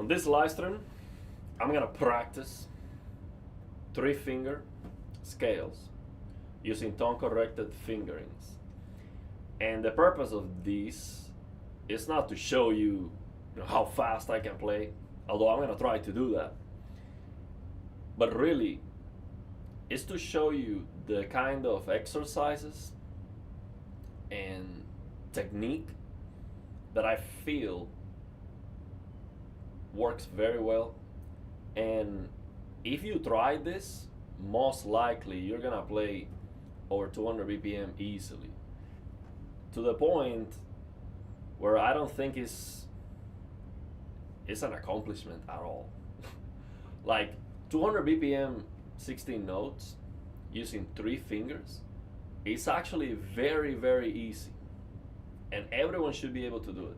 On this live stream, I'm gonna practice 3-finger scales using tone-corrected fingerings. And the purpose of this is not to show you, how fast I can play, although I'm gonna try to do that. But really, it's to show you the kind of exercises and technique that I feel works very well. And if you try this, most likely you're gonna play over 200 BPM easily, to the point where I don't think it's an accomplishment at all. Like 200 BPM 16 notes using 3 fingers, it's actually very, very easy, and everyone should be able to do it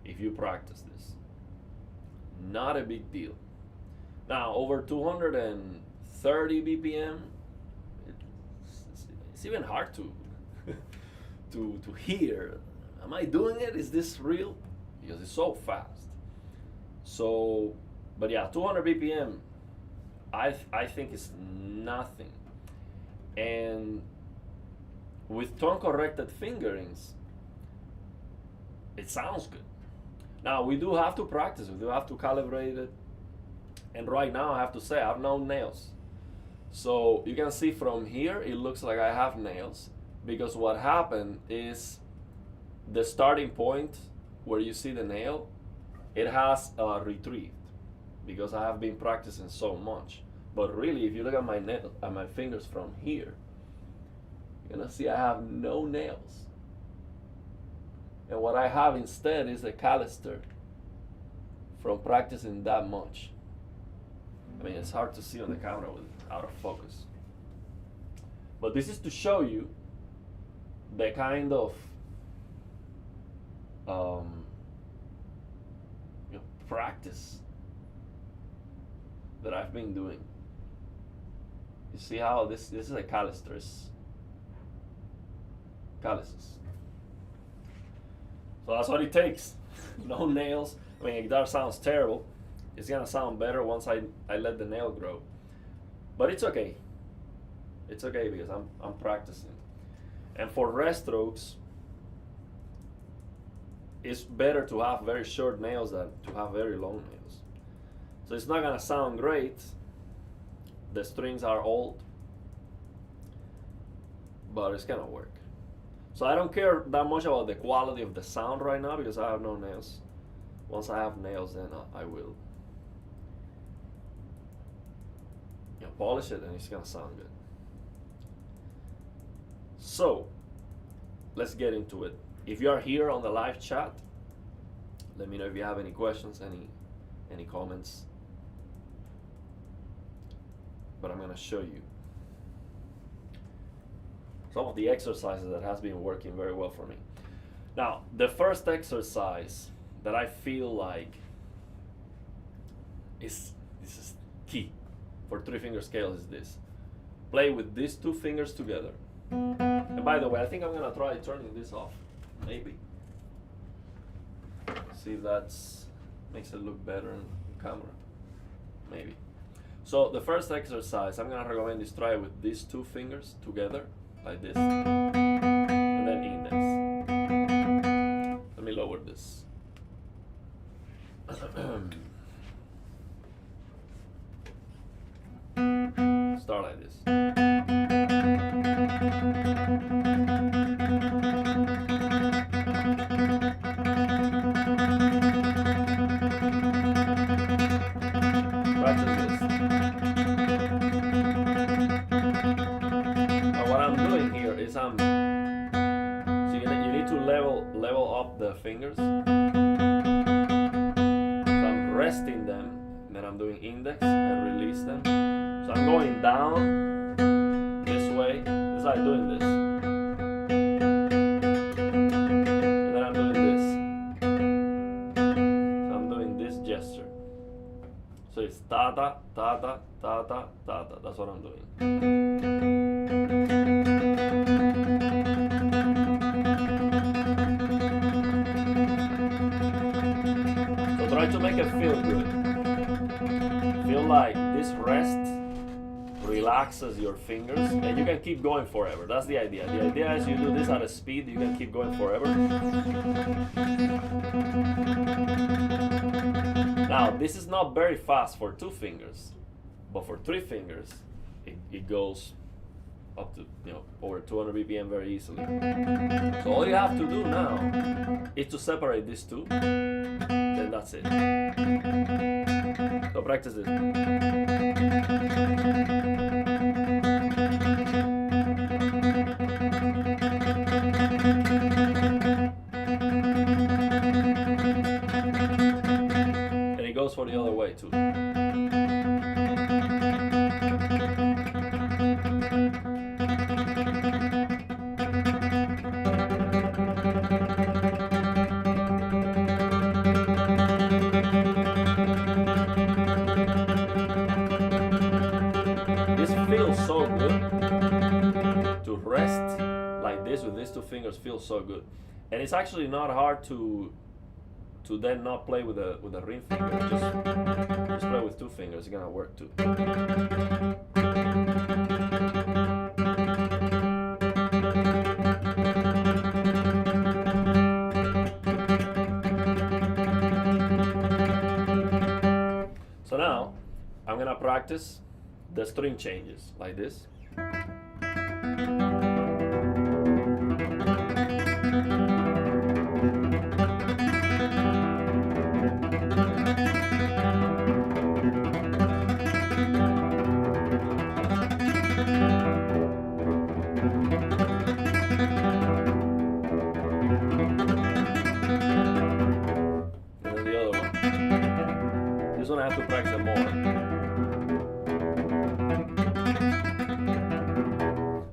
if you practice this. Not a big deal. Now, over 230 BPM, it's even hard to to hear. Am I doing it? Is this real? Because it's so fast. So, but yeah, 200 BPM, I think it's nothing. And with tone-corrected fingerings, it sounds good. Now, we do have to practice, we do have to calibrate it. And right now, I have to say, I have no nails. So you can see from here, it looks like I have nails, because what happened is the starting point where you see the nail, it has retrieved, because I have been practicing so much. But really, if you look at my fingers from here, you're gonna see I have no nails. And what I have instead is a calister from practicing that much. I mean, it's hard to see on the camera with out of focus. But this is to show you the kind of practice that I've been doing. You see how this is a calister, it's calluses. So that's what it takes. No nails. I mean, a guitar sounds terrible. It's gonna sound better once I let the nail grow. But it's okay. It's okay because I'm practicing. And for rest strokes, it's better to have very short nails than to have very long nails. So it's not gonna sound great. The strings are old, but it's gonna work. So I don't care that much about the quality of the sound right now because I have no nails. Once I have nails, then I will polish it and it's gonna sound good. So let's get into it. If you are here on the live chat, let me know if you have any questions, any comments. But I'm gonna show you some of the exercises that has been working very well for me. Now, the first exercise that I feel like this is key for 3-finger scales is this. Play with these 2 fingers together. And by the way, I think I'm gonna try turning this off, maybe. See if that makes it look better in camera, maybe. So the first exercise, I'm gonna recommend is try with these 2 fingers together, like this, and then index. Let me lower this. Start like this. Practice this. Now what I'm doing here is so you need to level up the fingers. So I'm resting them, and then I'm doing index and release them. So I'm going down this way. It's like doing this. And then I'm doing this. So I'm doing this gesture. So it's ta-ta, ta-ta, ta-ta, ta-ta. That's what I'm doing. So try to make it feel good. Feel like this rest relaxes your fingers, and you can keep going forever. That's the idea. The idea is you do this at a speed you can keep going forever. Now, this is not very fast for 2 fingers, but for 3 fingers, it goes up to over 200 BPM very easily. So all you have to do now is to separate these two, then that's it. So practice this. And it goes for the other way too. Feels so good to rest like this with these 2 fingers. Feels so good, and it's actually not hard to then not play with a ring finger. Just play with 2 fingers. It's gonna work too. So now I'm gonna practice the string changes like this. And then the other one. This one I have to practice more.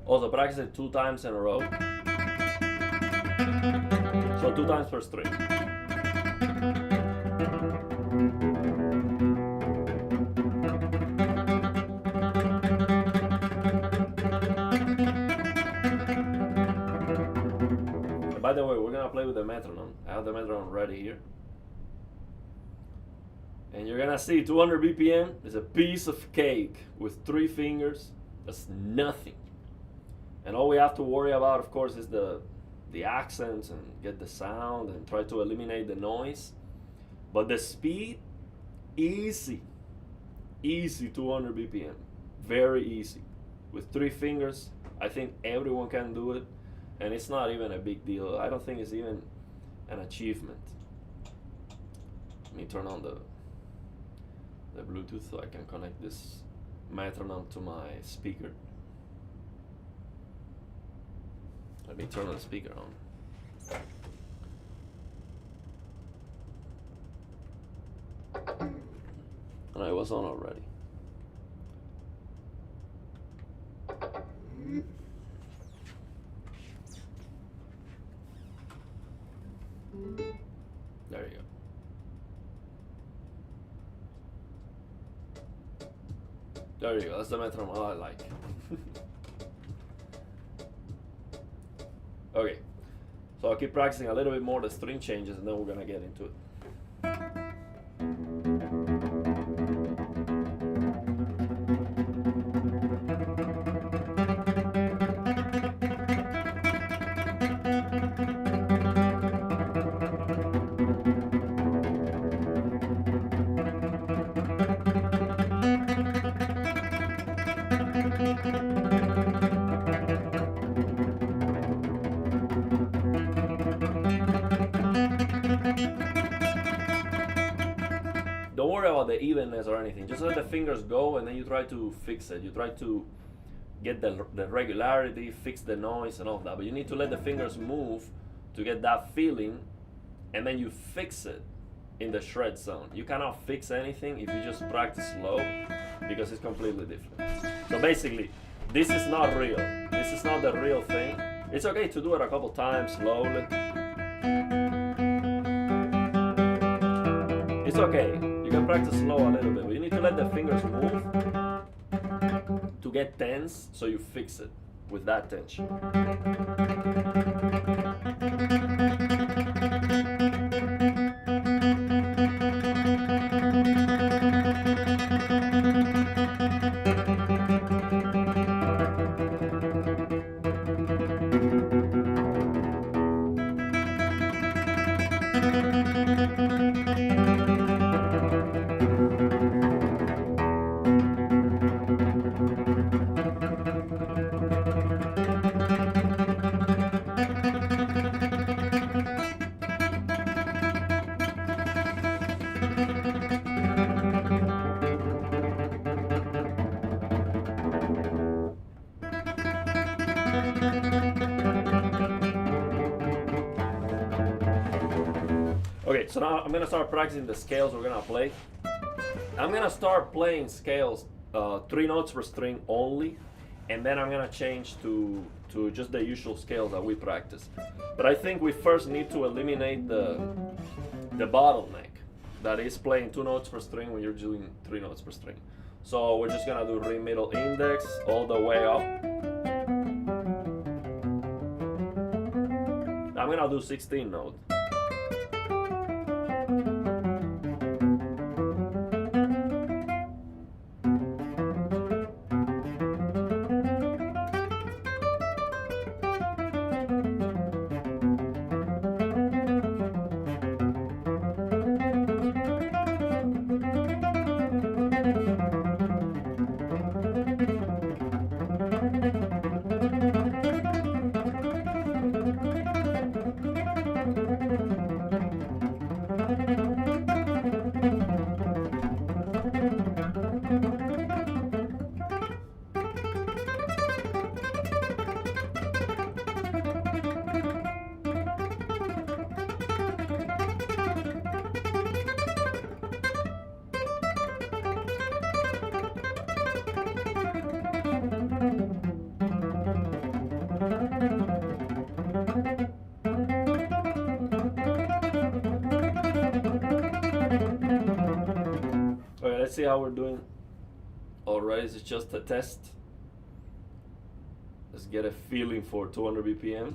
Also practice it 2 times in a row. So 2 times per string. And by the way, we're gonna play with the metronome. I have the metronome ready here. And you're gonna see 200 BPM is a piece of cake with 3 fingers. That's nothing. And all we have to worry about, of course, is the accents and get the sound and try to eliminate the noise. But the speed, easy. Easy 200 BPM. Very easy. With 3 fingers, I think everyone can do it. And it's not even a big deal. I don't think it's even an achievement. Let me turn on the Bluetooth so I can connect this metronome to my speaker. Let me turn the speaker on. And I was on already. There you go. There you go, that's the metronome I like. Okay, so I'll keep practicing a little bit more the string changes and then we're gonna get into it. Don't worry about the evenness or anything. Just let the fingers go and then you try to fix it. You try to get the regularity, fix the noise and all of that. But you need to let the fingers move to get that feeling, and then you fix it in the shred zone. You cannot fix anything if you just practice slow, because it's completely different. So basically, this is not real. This is not the real thing. It's okay to do it a couple times slowly. It's okay. You can practice slow a little bit, but you need to let the fingers move to get tense, so you fix it with that tension. Okay, so now I'm gonna start practicing the scales we're gonna play. I'm gonna start playing scales 3 notes per string only, and then I'm gonna change to just the usual scales that we practice. But I think we first need to eliminate the bottleneck that is playing 2 notes per string when you're doing 3 notes per string. So we're just gonna do re middle index all the way up. I'm gonna do 16 notes. Okay, let's see how we're doing. Alright, it's just a test. Let's get a feeling for 200 BPM.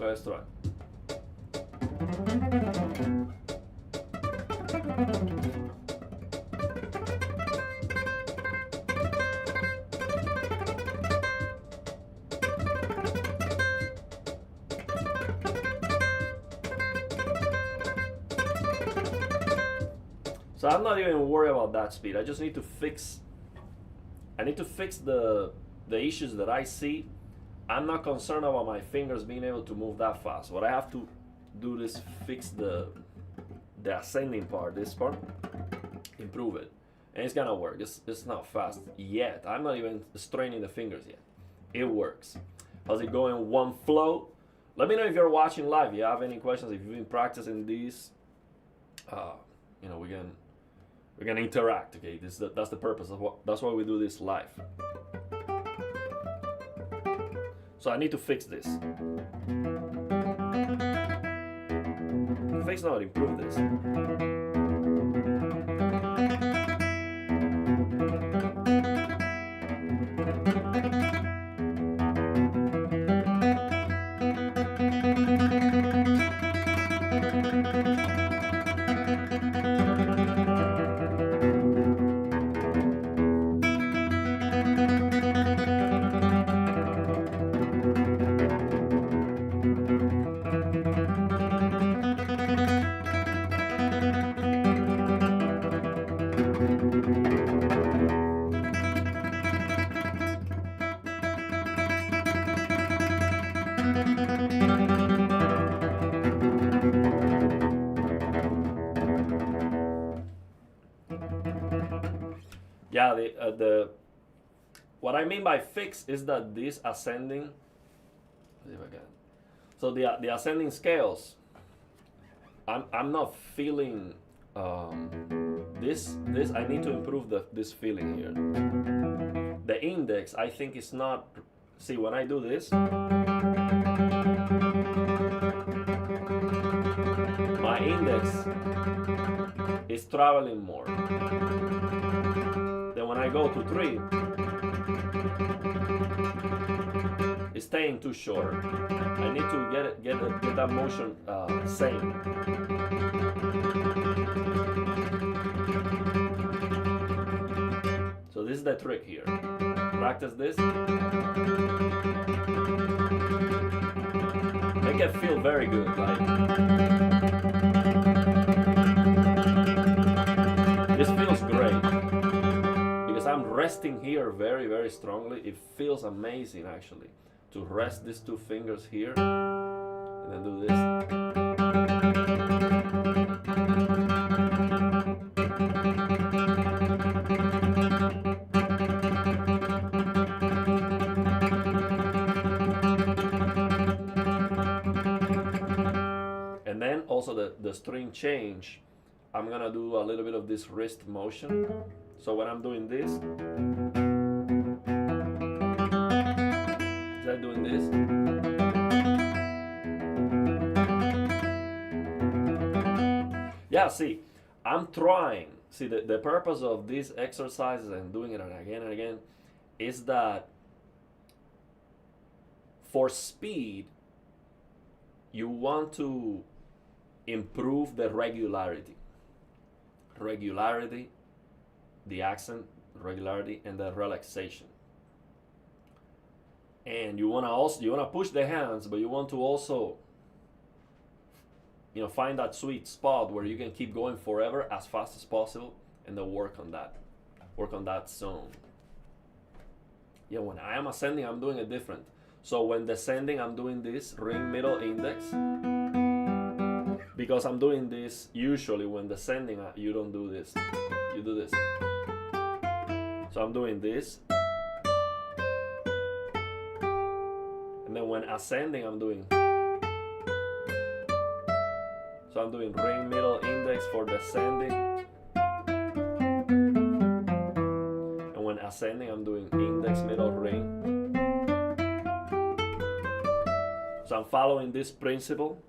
Let's try. So I'm not even worried about that speed. I just need to fix. I need to fix the issues that I see. I'm not concerned about my fingers being able to move that fast. What I have to do is fix the ascending part, this part, improve it, and it's gonna work. It's not fast yet. I'm not even straining the fingers yet. It works. How's it going? One flow. Let me know if you're watching live. If you have any questions, if you've been practicing these, you know, we're gonna interact. Okay, that's the purpose of that's why we do this live. So I need to fix this. Fix not improve this. Yeah, the what I mean by fix is that this ascending, let's see if I can. So the ascending scales, I'm not feeling this I need to improve this feeling here. The index I think is not. See, when I do this, my index is traveling more. Then when I go to 3, it's staying too short. I need to get that motion same. So this is the trick here. Practice this. Make it feel very good. Like this feels great because I'm resting here very, very strongly. It feels amazing actually to rest these two fingers here and then do this. And then also the string change, I'm gonna do a little bit of this wrist motion. So when I'm doing this, instead of doing this, yeah, see, I'm trying. See, the purpose of these exercises and doing it again and again is that for speed, you want to improve the regularity, the accent, regularity, and the relaxation. And you want to push the hands, but you want to also, find that sweet spot where you can keep going forever as fast as possible, and then work on that zone. Yeah, when I am ascending, I'm doing it different. So when descending, I'm doing this ring, middle, index. Because I'm doing this, usually when descending, you don't do this. You do this. So I'm doing this. And then when ascending, I'm doing. So I'm doing ring, middle, index for descending. And when ascending, I'm doing index, middle, ring. So I'm following this principle.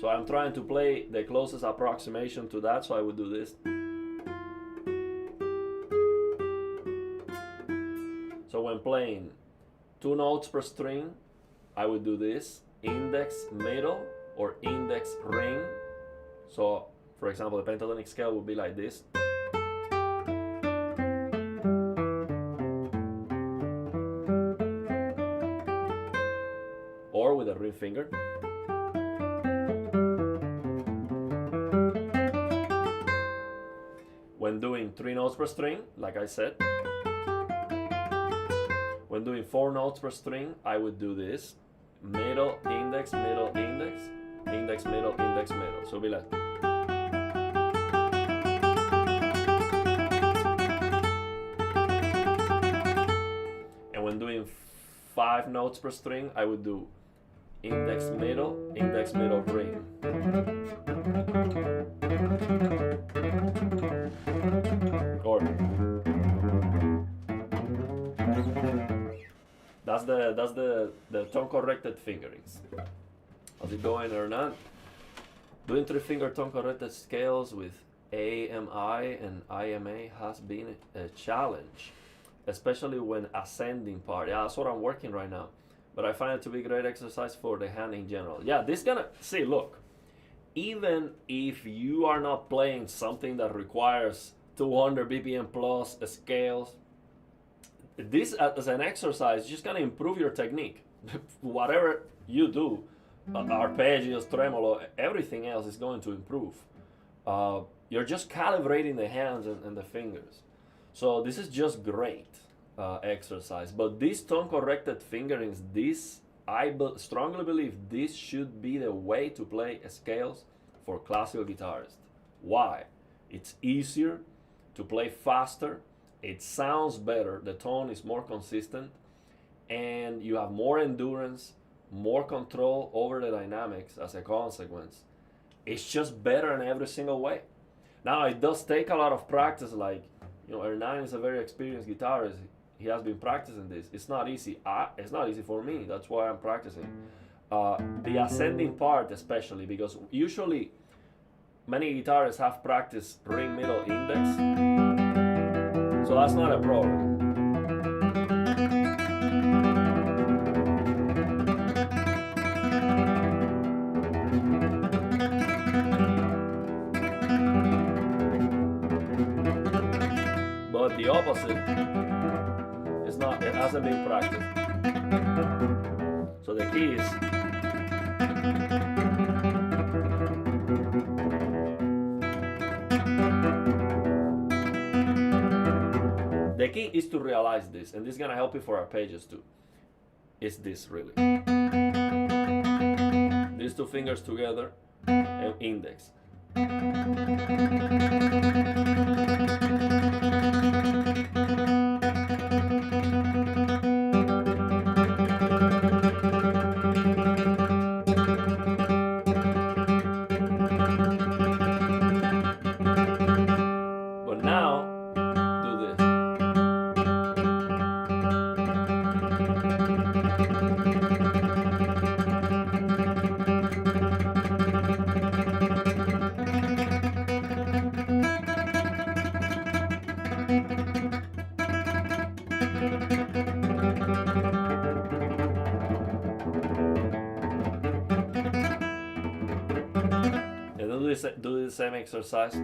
So I'm trying to play the closest approximation to that, so I would do this. So when playing 2 notes per string, I would do this, index, middle, or index, ring. So, for example, the pentatonic scale would be like this. Or with a ring finger. When doing 3 notes per string, like I said, when doing 4 notes per string, I would do this, middle, index, middle, index, index, middle, index, middle. So it'll be like. And when doing 5 notes per string, I would do index, middle, ring. Or that's the tone corrected fingerings. How's it going or not? Doing 3-finger tone corrected scales with AMI and IMA has been a challenge, especially when ascending part. Yeah, that's what I'm working right now. But I find it to be a great exercise for the hand in general. Yeah, this gonna see, look, even if you are not playing something that requires 200 BPM plus scales, this as an exercise is just gonna improve your technique. Whatever you do, arpeggios, tremolo, everything else is going to improve. You're just calibrating the hands and the fingers. So this is just great exercise. But these tone corrected fingerings, I strongly believe this should be the way to play scales for classical guitarists. Why? It's easier to play faster, it sounds better, the tone is more consistent, and you have more endurance, more control over the dynamics as a consequence. It's just better in every single way. Now, it does take a lot of practice. Like, Hernán is a very experienced guitarist. He has been practicing this. It's not easy. It's not easy for me. That's why I'm practicing. The ascending part especially, because usually many guitarists have practiced ring, middle, index. So that's not a problem. But the opposite is not, it hasn't been practiced. So the key is to realize this, and this is gonna help you for arpeggios too. It's this really. These two fingers together and index. But now, do this. And then do the same exercise.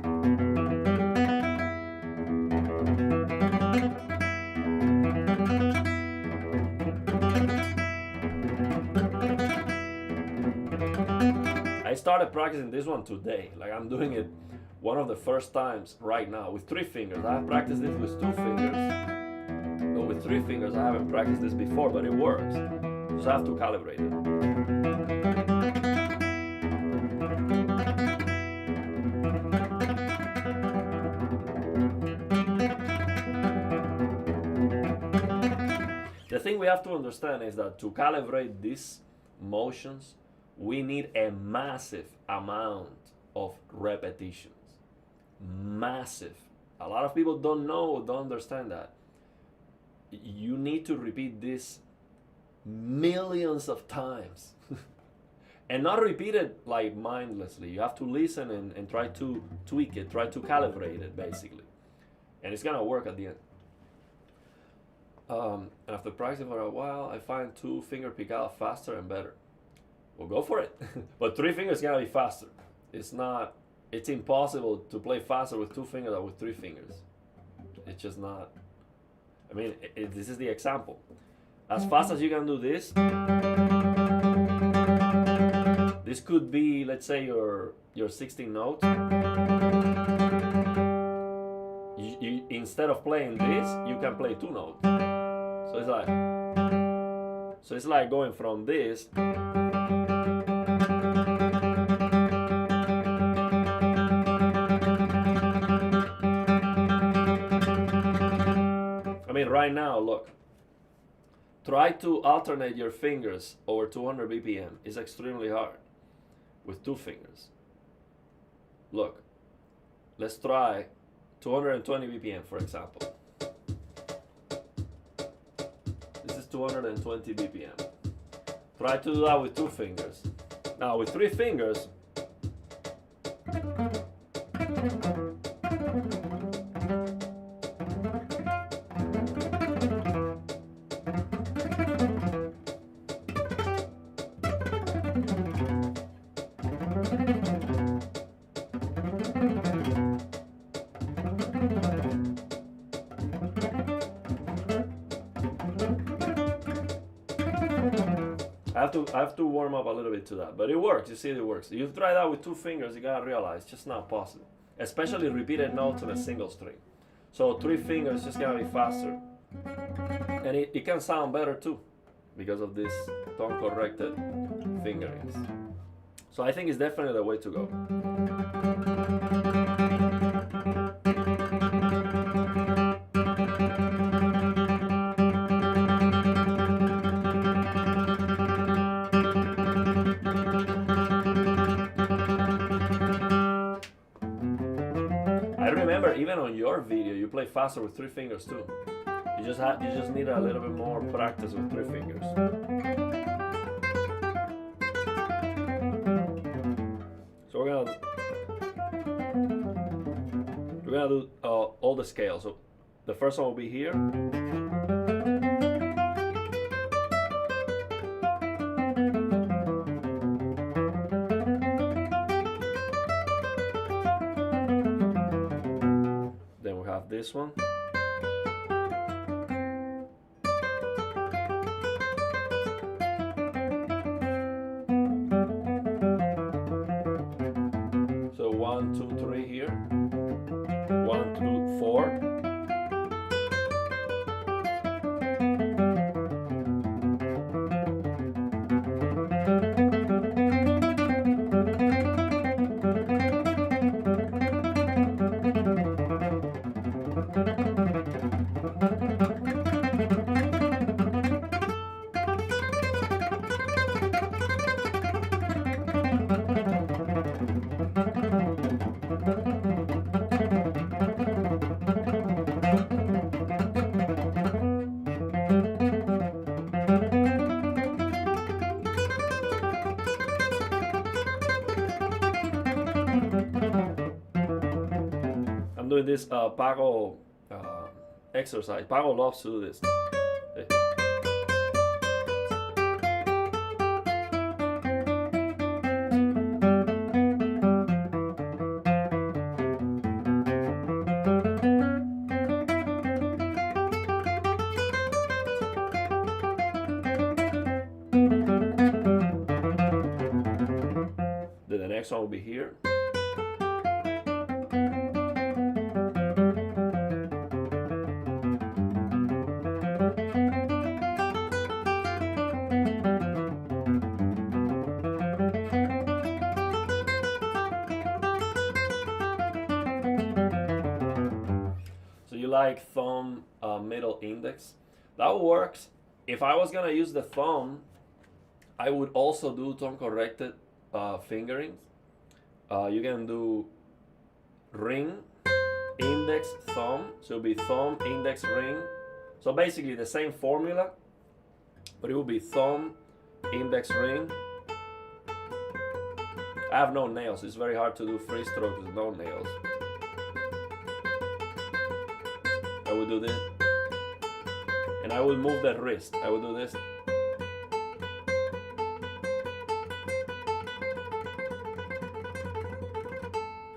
I started practicing this one today. Like, I'm doing it one of the first times right now with 3 fingers. I have practiced this with 2 fingers, but with 3 fingers I haven't practiced this before, but it works. So I have to calibrate it. The thing we have to understand is that to calibrate these motions, we need a massive amount of repetitions. Massive. A lot of people don't know, don't understand that. You need to repeat this millions of times. And not repeat it like mindlessly. You have to listen and try to tweak it, try to calibrate it basically. And it's gonna work at the end. And after practicing for a while, I find 2 finger picada faster and better. Well, go for it. But 3 fingers gotta be faster. It's impossible to play faster with 2 fingers than with 3 fingers. It's just not. I mean, this is the example. As fast as you can do this, this could be, let's say, your 16 notes. You instead of playing this, you can play 2 notes. So it's like going from this. I mean, right now, look. Try to alternate your fingers over 200 BPM. It's extremely hard with 2 fingers. Look, let's try 220 BPM, for example. This is 220 BPM. Try to do that with 2 fingers. Now with 3 fingers, I have to warm up a little bit to that, but it works. You see, it works. You try that with 2 fingers, you gotta realize it's just not possible. Especially repeated notes on a single string. So 3 fingers just gotta be faster, and it can sound better too, because of this tone corrected fingerings. So I think it's definitely the way to go. I remember even on your video you play faster with 3 fingers too. You just need a little bit more practice with 3 fingers. So we're gonna do all the scales. So the first one will be here. Then we have this one. So 1, 2, 3 here. 1, 2, 4. I'm doing this Pago exercise. Pago loves to do this. Then the next one will be here. So you like thumb, middle, index? That works. If I was gonna use the thumb, I would also do tone corrected fingerings. You can do ring, index, thumb. So it'll be thumb, index, ring. So basically the same formula, but it will be thumb, index, ring. I have no nails. It's very hard to do free strokes with no nails. I will do this. And I will move the wrist. I will do this.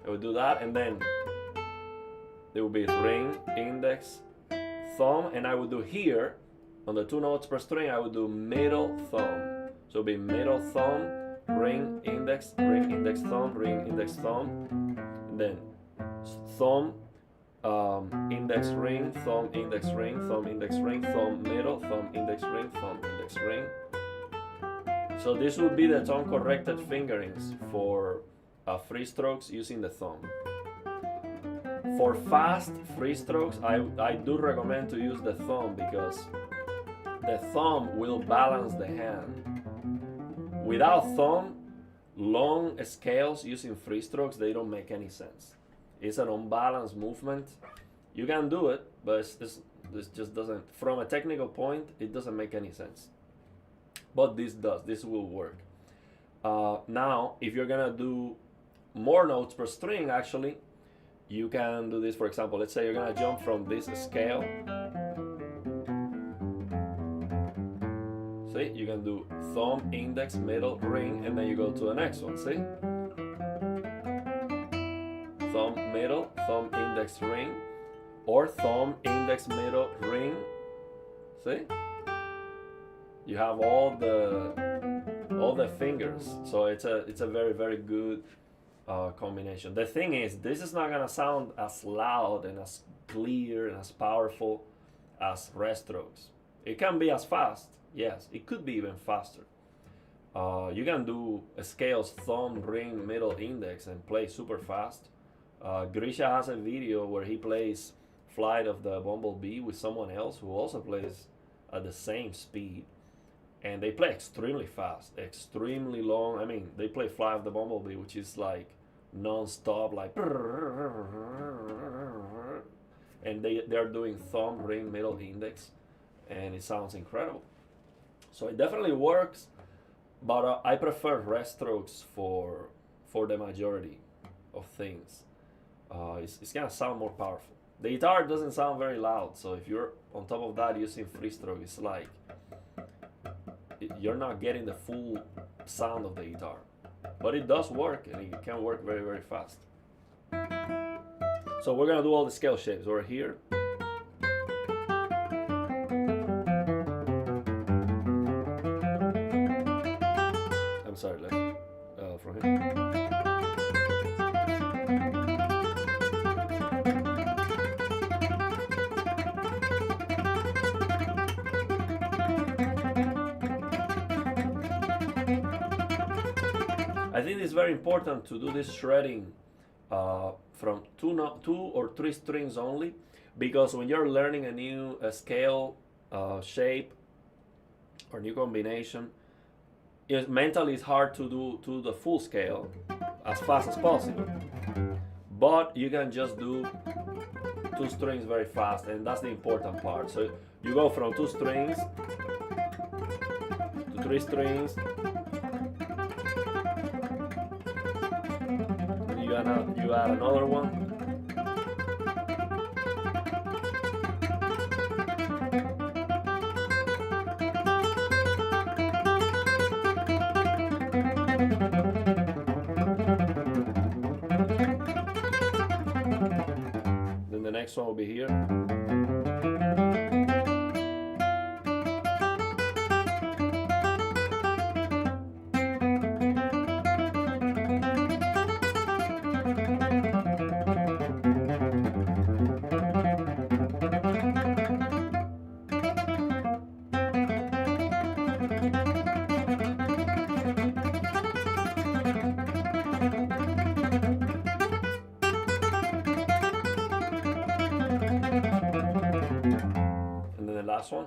I will do that, and then there will be ring, index, thumb, and I will do here on the 2 notes per string. I will do middle thumb. So it'll be middle thumb, ring, index, thumb, ring, index, thumb, and then thumb, index, ring, thumb, index, ring, thumb, index, ring, thumb, middle, thumb, index, ring, thumb, index, ring. So this would be the tone corrected fingerings for free strokes using the thumb. For fast free strokes, I do recommend to use the thumb because the thumb will balance the hand. Without thumb, long scales using free strokes, they don't make any sense. It's an unbalanced movement. You can do it, but this just doesn't, from a technical point, it doesn't make any sense. But this does, this will work. Now, if you're gonna do more notes per string, actually, you can do this. For example, let's say you're gonna jump from this scale. See, you can do thumb, index, middle, ring, and then you go to the next one, see? Thumb, middle, thumb, index, ring, or thumb, index, middle, ring, see? You have all the fingers, so it's a very, very good combination. The thing is, this is not gonna sound as loud and as clear and as powerful as rest strokes. It can be as fast, yes, it could be even faster, You can do a scales thumb, ring, middle, index and play super fast. Grisha has a video where he plays Flight of the Bumblebee with someone else who also plays at the same speed. And they play extremely fast, extremely long. I mean, they play Flight of the Bumblebee, which is like non-stop, like, and they're doing thumb, ring, middle, index, and it sounds incredible. So it definitely works, but I prefer rest strokes for the majority of things. It's gonna sound more powerful. The guitar doesn't sound very loud, so if you're on top of that using free stroke, it's like you're not getting the full sound of the guitar. But it does work, and it can work very, very fast. So we're gonna do all the scale shapes. We're here. I'm sorry, from here. I think it's very important to do this shredding from two or three strings only, because when you're learning a new scale, shape, or new combination, mentally it's hard to do the full scale as fast as possible. But you can just do two strings very fast, and that's the important part. So you go from two strings to three strings. You add another one. Then the next one will be here. Last one.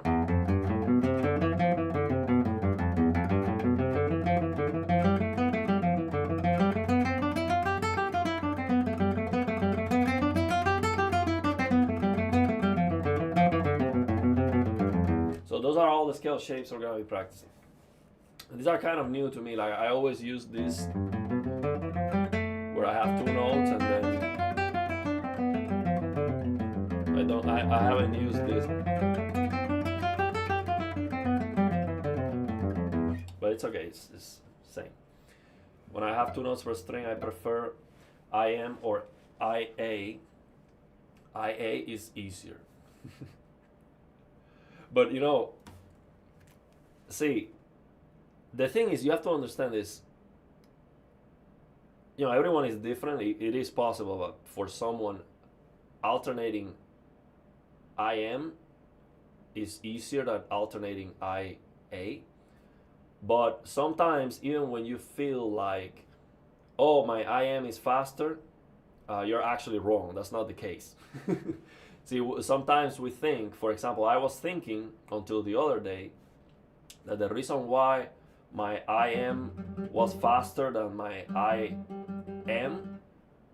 So those are all the scale shapes we're gonna be practicing. And these are kind of new to me. Like I always use this where I have two notes and then I haven't used this. But it's okay, it's same. When I have two notes per string, I prefer IM or IA. IA is easier. But you know, see, the thing is, you have to understand this. You know, everyone is different. It is possible, but for someone, alternating IM is easier than alternating IA. But sometimes, even when you feel like, oh, my IM is faster, you're actually wrong. That's not the case. See, sometimes we think, for example, I was thinking until the other day that the reason why my IM was faster than my IM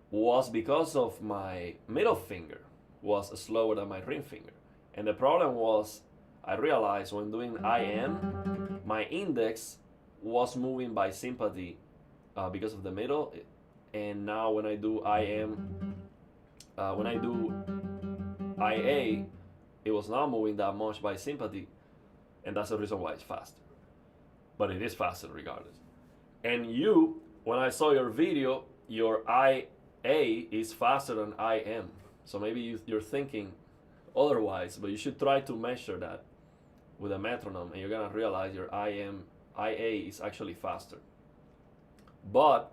was because of my middle finger was slower than my ring finger. And the problem was, I realized when doing IM, my index was moving by sympathy because of the middle, and now when I do IA, it was not moving that much by sympathy, and that's the reason why it's faster. But it is faster regardless. And you, when I saw your video, your IA is faster than IM. So maybe you're thinking otherwise, but you should try to measure that with a metronome, and you're gonna realize your IA is actually faster. But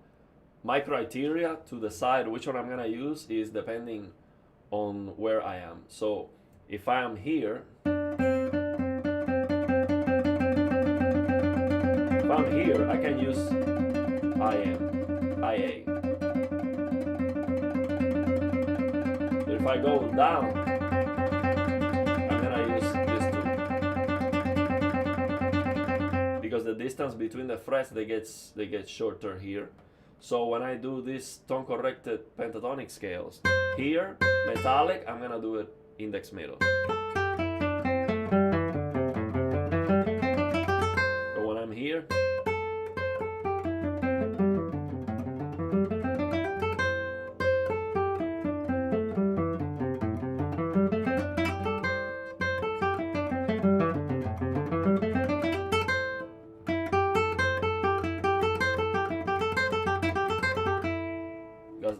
my criteria to decide which one I'm gonna use is depending on where I am. So if I am here, here I can use IA. But if I go down, I'm gonna use this too, because the distance between the frets they get shorter here. So when I do these tone corrected pentatonic scales, here metallic, I'm gonna do it index middle. But when I'm here,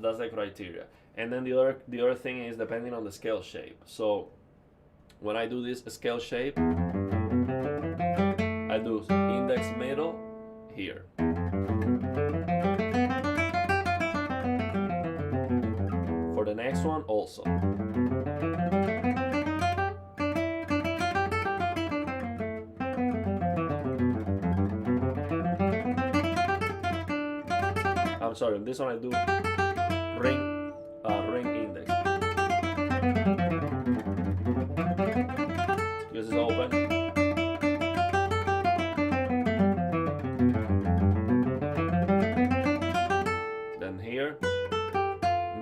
that's the criteria. And then the other thing is depending on the scale shape. So when I do this scale shape, I do index middle here. For the next one also. I'm sorry, this one I do ring index. Because it's open. Then here,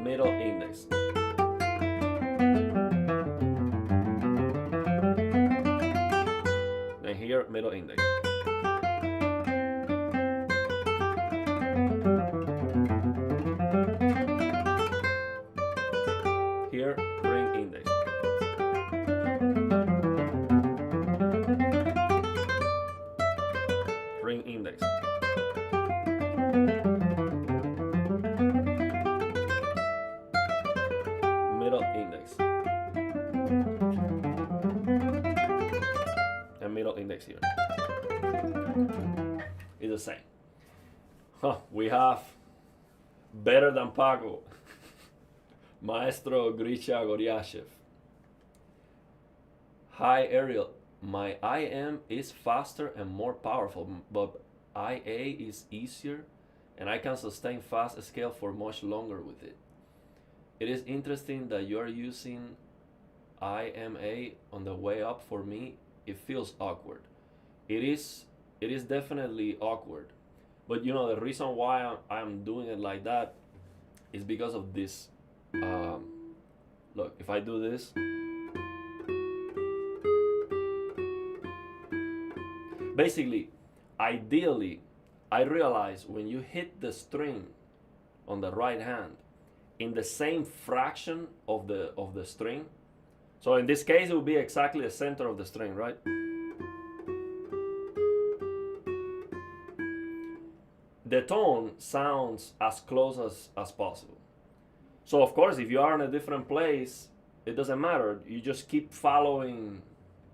middle index. Then here, middle index. Here, ring index. Ring index. Middle index. And middle index here. It's the same. Huh, we have better than Paco. Maestro Grisha Goryashev. Hi Ariel, my IM is faster and more powerful, but IA is easier and I can sustain fast scale for much longer with it. It is interesting that you are using IMA on the way up. For me, it feels awkward. It is definitely awkward, but you know the reason why I'm doing it like that is because of this. Look, if I do this, basically, ideally, I realize when you hit the string on the right hand in the same fraction of the string, so in this case it would be exactly the center of the string, right? The tone sounds as close as possible. So of course, if you are in a different place, it doesn't matter. You just keep following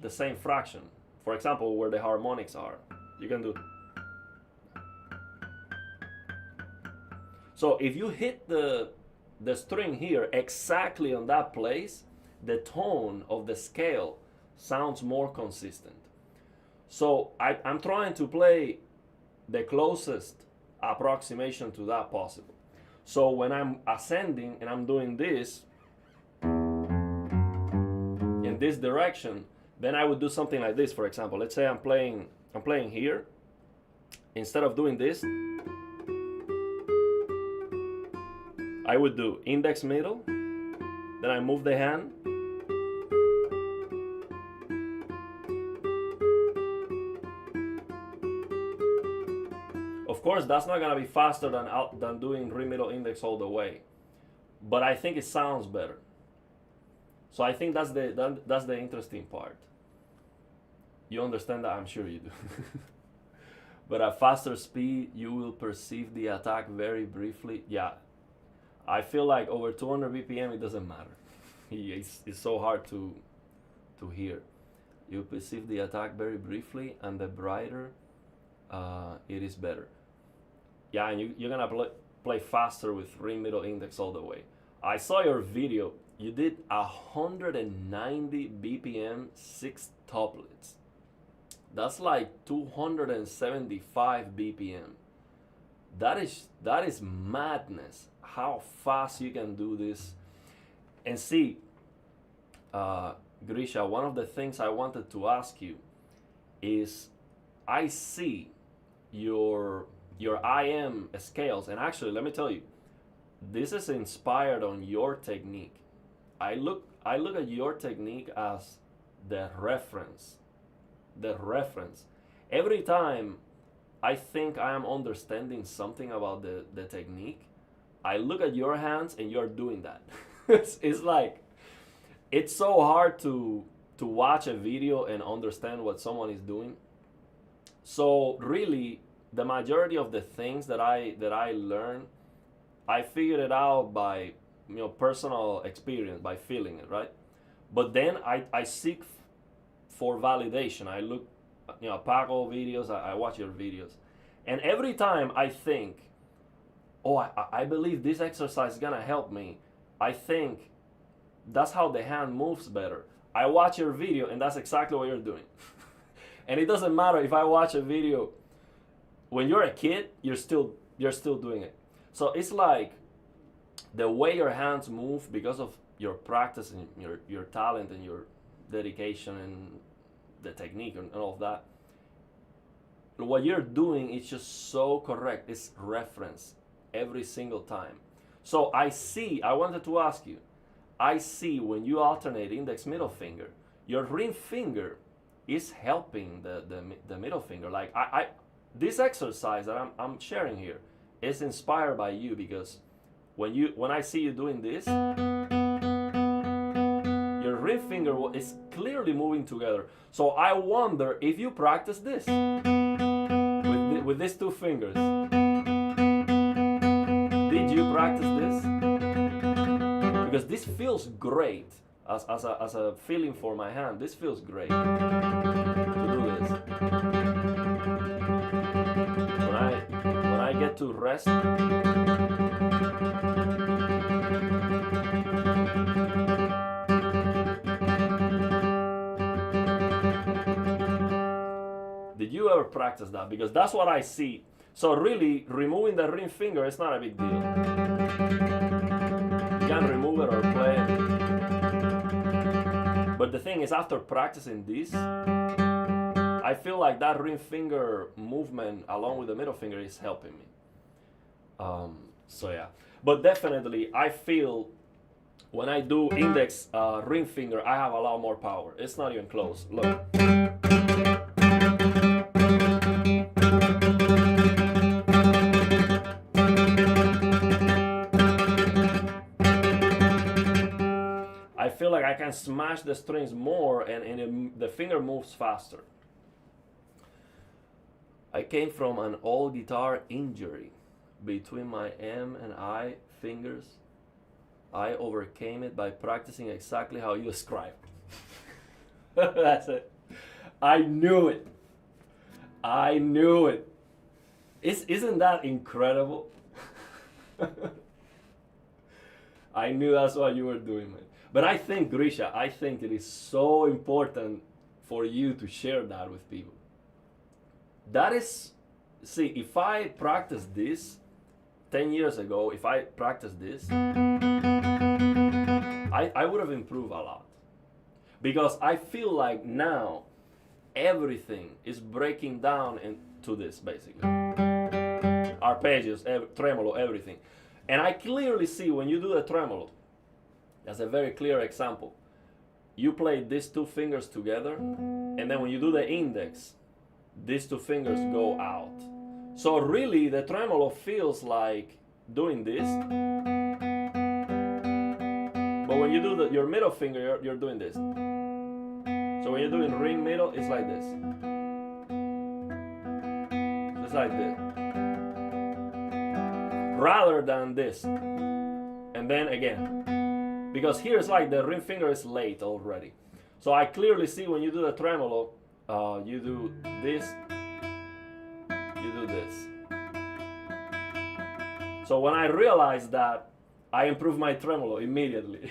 the same fraction. For example, where the harmonics are, you can do. So if you hit the string here exactly on that place, the tone of the scale sounds more consistent. So I'm trying to play the closest approximation to that possible. So when I'm ascending and I'm doing this in this direction, then I would do something like this. For example, let's say I'm playing here. Instead of doing this, I would do index middle, then I move the hand, of course that's not gonna be faster than doing re middle index all the way, but I think it sounds better. So I think that's the interesting part. You understand that? I'm sure you do. But at faster speed, you will perceive the attack very briefly. Yeah, I feel like over 200 BPM, it doesn't matter. It's so hard to hear. You perceive the attack very briefly, and the brighter it is better. Yeah, and you're gonna play faster with ring middle index all the way. I saw your video. You did 190 BPM 6 tuplets. That's like 275 BPM. That is madness. How fast you can do this. And see, Grisha, one of the things I wanted to ask you is, I see your IM scales, and actually, let me tell you, this is inspired on your technique. I look at your technique as the reference. The reference. Every time I think I am understanding something about the technique, I look at your hands and you're doing that. It's like, it's so hard to watch a video and understand what someone is doing. So really, the majority of the things that I learn, I figured it out by personal experience, by feeling it, right? But then I seek for validation. I look, Paco videos, I watch your videos, and every time I think, oh, I believe this exercise is gonna help me. I think that's how the hand moves better. I watch your video, and that's exactly what you're doing. And it doesn't matter if I watch a video when you're a kid, you're still doing it. So it's like the way your hands move because of your practice and your talent and your dedication and the technique and all of that. What you're doing is just so correct. It's reference every single time. So I wanted to ask you, I see when you alternate index middle finger, your ring finger is helping the middle finger. Like this exercise that I'm sharing here is inspired by you, because when I see you doing this, your ring finger is clearly moving together. So I wonder if you practice this with these two fingers. Did you practice this? Because this feels great as a feeling for my hand. This feels great to do this. When I get to rest, did you ever practice that? Because that's what I see. So really, removing the ring finger is not a big deal. You can remove it or play it. But the thing is, after practicing this, I feel like that ring finger movement along with the middle finger is helping me. So yeah. But definitely, I feel when I do index ring finger, I have a lot more power. It's not even close. Look. I feel like I can smash the strings more, and the finger moves faster. I came from an old guitar injury between my M and I fingers. I overcame it by practicing exactly how you described. That's it. I knew it. I knew it. Isn't that incredible? I knew that's what you were doing, man. But I think, Grisha, I think it is so important for you to share that with people. That is, see, if I practiced this 10 years ago, if I practiced this, I would have improved a lot. Because I feel like now everything is breaking down into this, basically. Arpeggios, tremolo, everything. And I clearly see when you do the tremolo, that's a very clear example. You play these two fingers together, and then when you do the index, these two fingers go out. So really, the tremolo feels like doing this. But when you do your middle finger, you're doing this. So when you're doing ring middle, it's like this. It's like this. Rather than this. And then again. Because here it's like the ring finger is late already. So I clearly see when you do the tremolo, you do this, you do this. So when I realized that, I improved my tremolo immediately,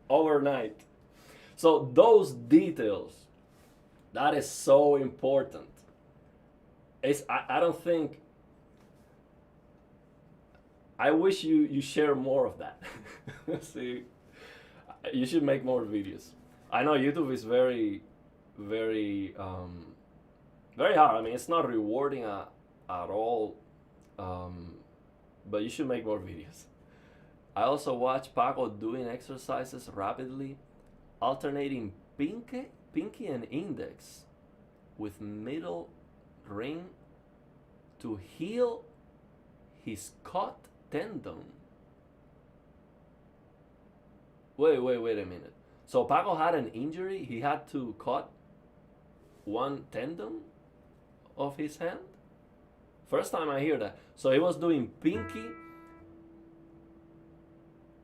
overnight. So those details That is so important. I don't think, I wish you share more of that. See, you should make more videos. I know YouTube is very very hard. I mean, it's not rewarding at all, um, but you should make more videos. I also watch Paco doing exercises rapidly, alternating pinky and index with middle ring to heal his cut tendon. Wait a minute. So Paco had an injury. He had to cut one tendon of his hand. First time I hear that. So he was doing pinky,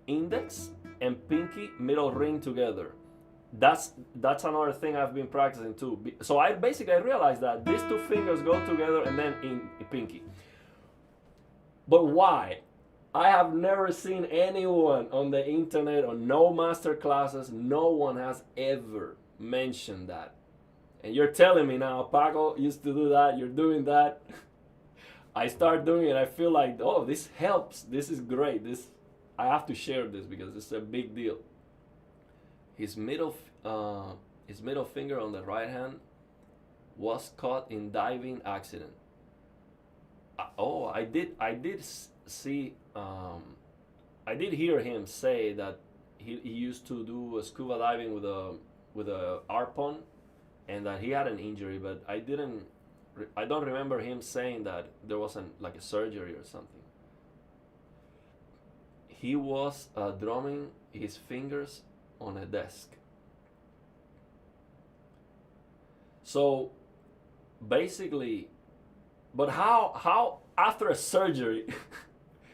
index, and pinky middle ring together. That's another thing I've been practicing too. So I realized that these two fingers go together and then in pinky. But why? I have never seen anyone on the internet or no master classes. No one has ever mentioned that. And you're telling me now, Paco used to do that. You're doing that. I start doing it. I feel like, oh, this helps. This is great. I have to share this because it's a big deal. His middle finger on the right hand was caught in diving accident. I did see. I did hear him say that he used to do scuba diving with a arpon, and that he had an injury. But I don't remember him saying that there wasn't like a surgery or something. He was drumming his fingers on a desk. So basically, but how after a surgery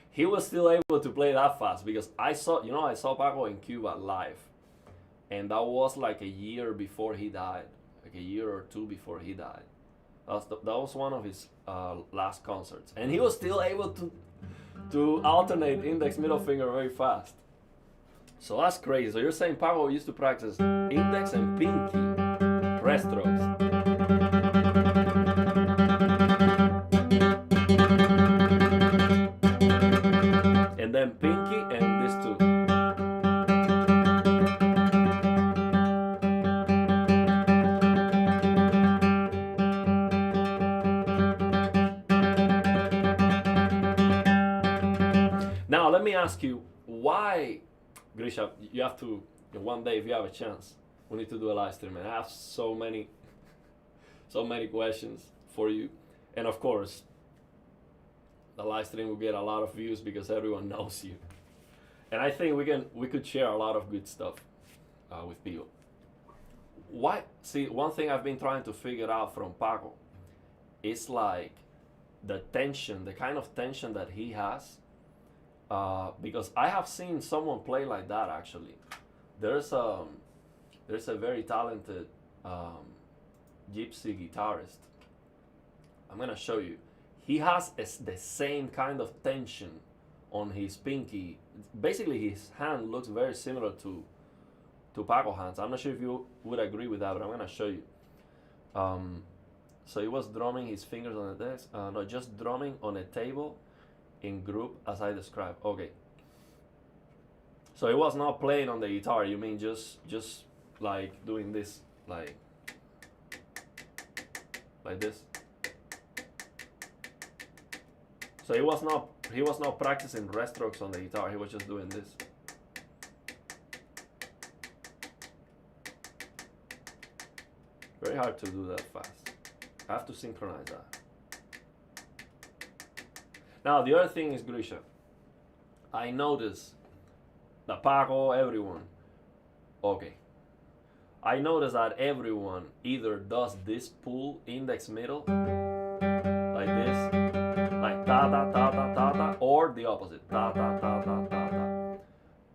he was still able to play that fast? Because I saw Paco in Cuba live, and that was like a year before he died, like a year or two before he died. That was one of his last concerts, and he was still able to alternate index middle finger very fast. So that's crazy. So you're saying Paco used to practice index and pinky rest strokes. And then pinky and this too. Now let me ask you, why, Grisha, you have to, one day if you have a chance, we need to do a live stream, and I have so many questions for you. And of course, the live stream will get a lot of views because everyone knows you. And I think we could share a lot of good stuff with people. Why? See, one thing I've been trying to figure out from Paco is like the tension, the kind of tension that he has. Because I have seen someone play like that actually. There's a very talented gypsy guitarist. I'm gonna show you. He has the same kind of tension on his pinky. Basically, his hand looks very similar to Paco hands. I'm not sure if you would agree with that, but I'm gonna show you. So he was drumming his fingers on the desk. No, just drumming on a table in group as I described. Okay. So he was not playing on the guitar. You mean just like doing this, like this. So he was not practicing rest strokes on the guitar. He was just doing this. Very hard to do that fast. I have to synchronize that. Now the other thing is, Grisha, I noticed that Paco, everyone, okay. I noticed that everyone either does this pull index middle, like this, like ta ta ta ta ta ta, or the opposite, ta ta ta ta ta ta.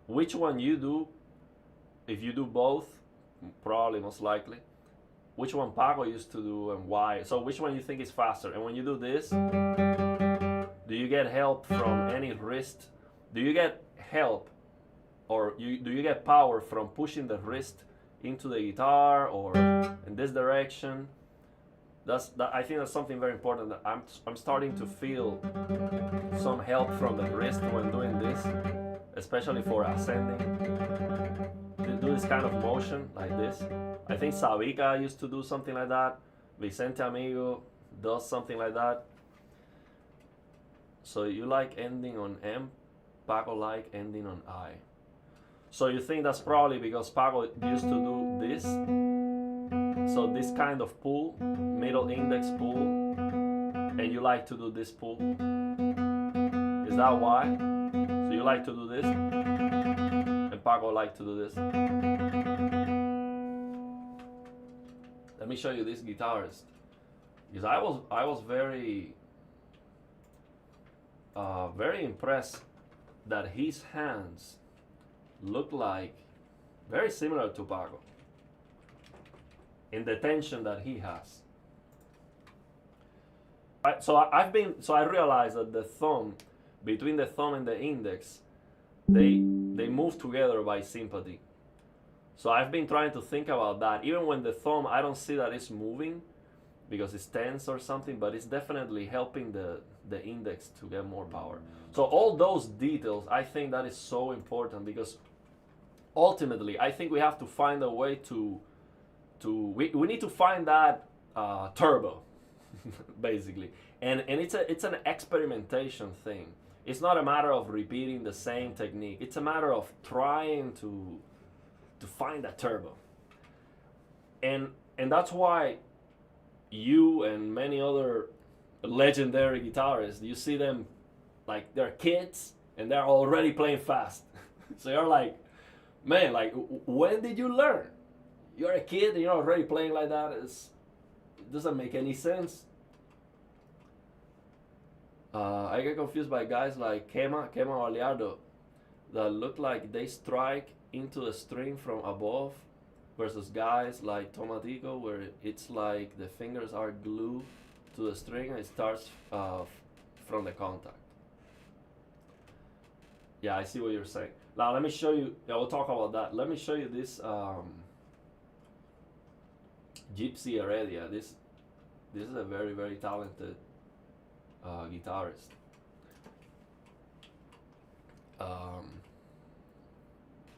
Which one you do? If you do both, probably most likely. Which one Paco used to do and why? So which one you think is faster? And when you do this, do you get help from any wrist? Do you get help, or do you get power from pushing the wrist into the guitar or in this direction. I think that's something very important. That I'm starting to feel some help from the wrist when doing this, especially for ascending. Do this kind of motion like this. I think Sabica used to do something like that. Vicente Amigo does something like that. So you like ending on M, Paco like ending on I. So you think that's probably because Paco used to do this. So this kind of pull, middle index pull, and you like to do this pull. Is that why? So you like to do this, and Paco like to do this. Let me show you this guitarist, because I was very impressed that his hands look like very similar to Paco in the tension that he has. So I realized that the thumb, between the thumb and the index, they move together by sympathy. So I've been trying to think about that. Even when the thumb, I don't see that it's moving because it's tense or something, but it's definitely helping the index to get more power. So all those details, I think that is so important, because ultimately I think we have to find a way to we need to find that turbo basically, and it's an experimentation thing. It's not a matter of repeating the same technique. It's a matter of trying to find that turbo, and that's why you and many other legendary guitarists, you see them like they're kids and they're already playing fast. So you're like, man, like when did you learn? You're a kid and you're already playing like that. It doesn't make any sense. I get confused by guys like Kema Baliardo that look like they strike into the string from above, versus guys like Tomatico where it's like the fingers are glued to the string and it starts from the contact. Yeah, I see what you're saying. Now let me show you, yeah, we'll talk about that. Let me show you this Gypsy Heredia. This is a very, very talented guitarist.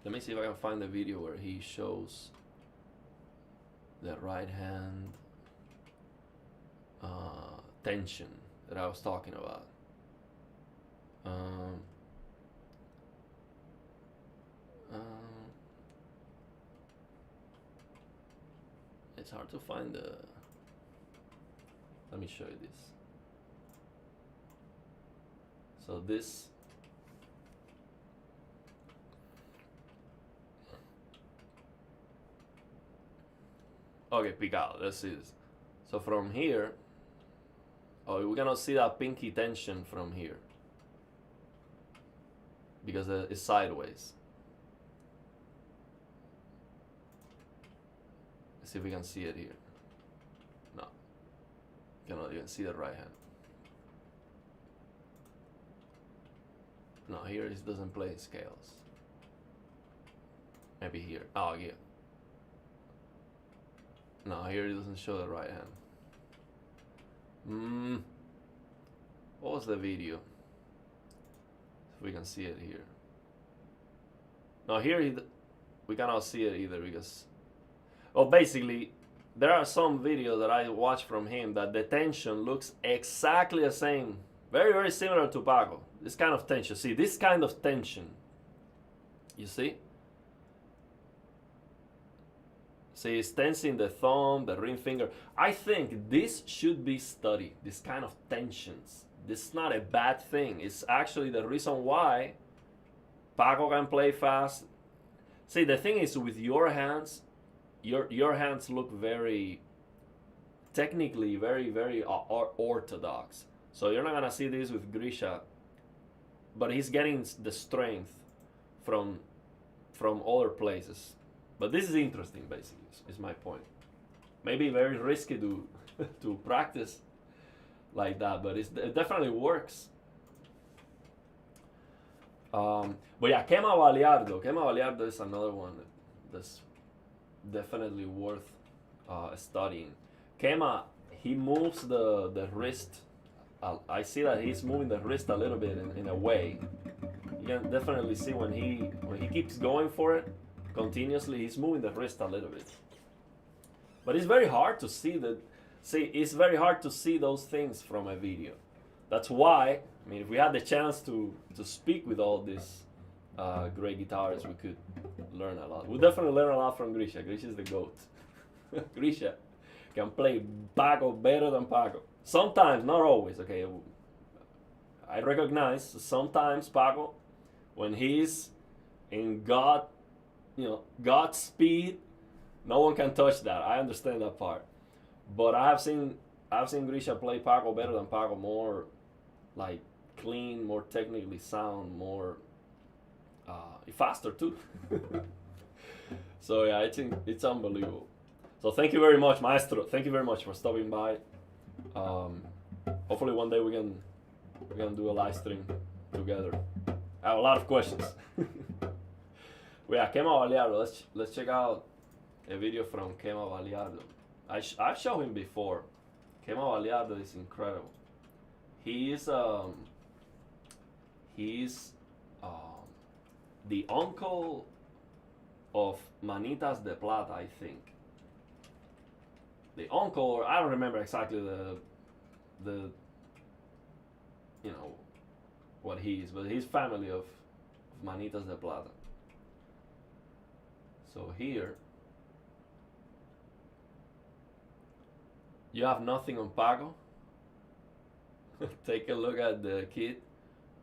Let me see if I can find the video where he shows the right hand tension that I was talking about. It's hard to find the. Let me show you this. So this. Okay, picado. Let's see this. So from here, we cannot see that pinky tension from here because it's sideways. Let's see if we can see it here. No, cannot even see the right hand. No, here it doesn't play scales. Maybe here. Oh, yeah. No, here it doesn't show the right hand. What was the video? If we can see it here. No, here we cannot see it either because, well, basically, there are some videos that I watched from him that the tension looks exactly the same, very, very similar to Paco. This kind of tension. See, this kind of tension. You see? See, it's tensing the thumb, the ring finger. I think this should be studied, this kind of tensions. This is not a bad thing. It's actually the reason why Paco can play fast. See, the thing is with your hands, your hands look very, technically very, very orthodox. So you're not gonna see this with Grisha, but he's getting the strength from other places. But this is interesting, basically, is my point. Maybe very risky to practice like that, but it definitely works. But yeah, Kema Baliardo is another one that's definitely worth studying. Kema, he moves the wrist. I see that he's moving the wrist a little bit in a way. You can definitely see when he keeps going for it continuously, he's moving the wrist a little bit. But it's very hard to see that. See, it's very hard to see those things from a video. That's why, I mean, if we had the chance to speak with all these great guitarists, we could learn a lot. We definitely learn a lot from Grisha. Grisha is the GOAT. Grisha can play Paco better than Paco. Sometimes, not always, okay? I recognize sometimes Paco, when he's in God speed, no one can touch that. I understand that part. But I've seen Grisha play Paco better than Paco, more like clean, more technically sound, more faster too. So yeah, I think it's unbelievable. So thank you very much, Maestro. Thank you very much for stopping by. Hopefully one day we're gonna do a live stream together. I have a lot of questions. Well, yeah, Kema Baliardo. Let's check out a video from Kema Baliardo. I've shown him before. Kema Baliardo is incredible. He's the uncle of Manitas de Plata, I think. The uncle, or I don't remember exactly the what he is, but he's family of Manitas de Plata. So here you have nothing on Paco. Take a look at the kid,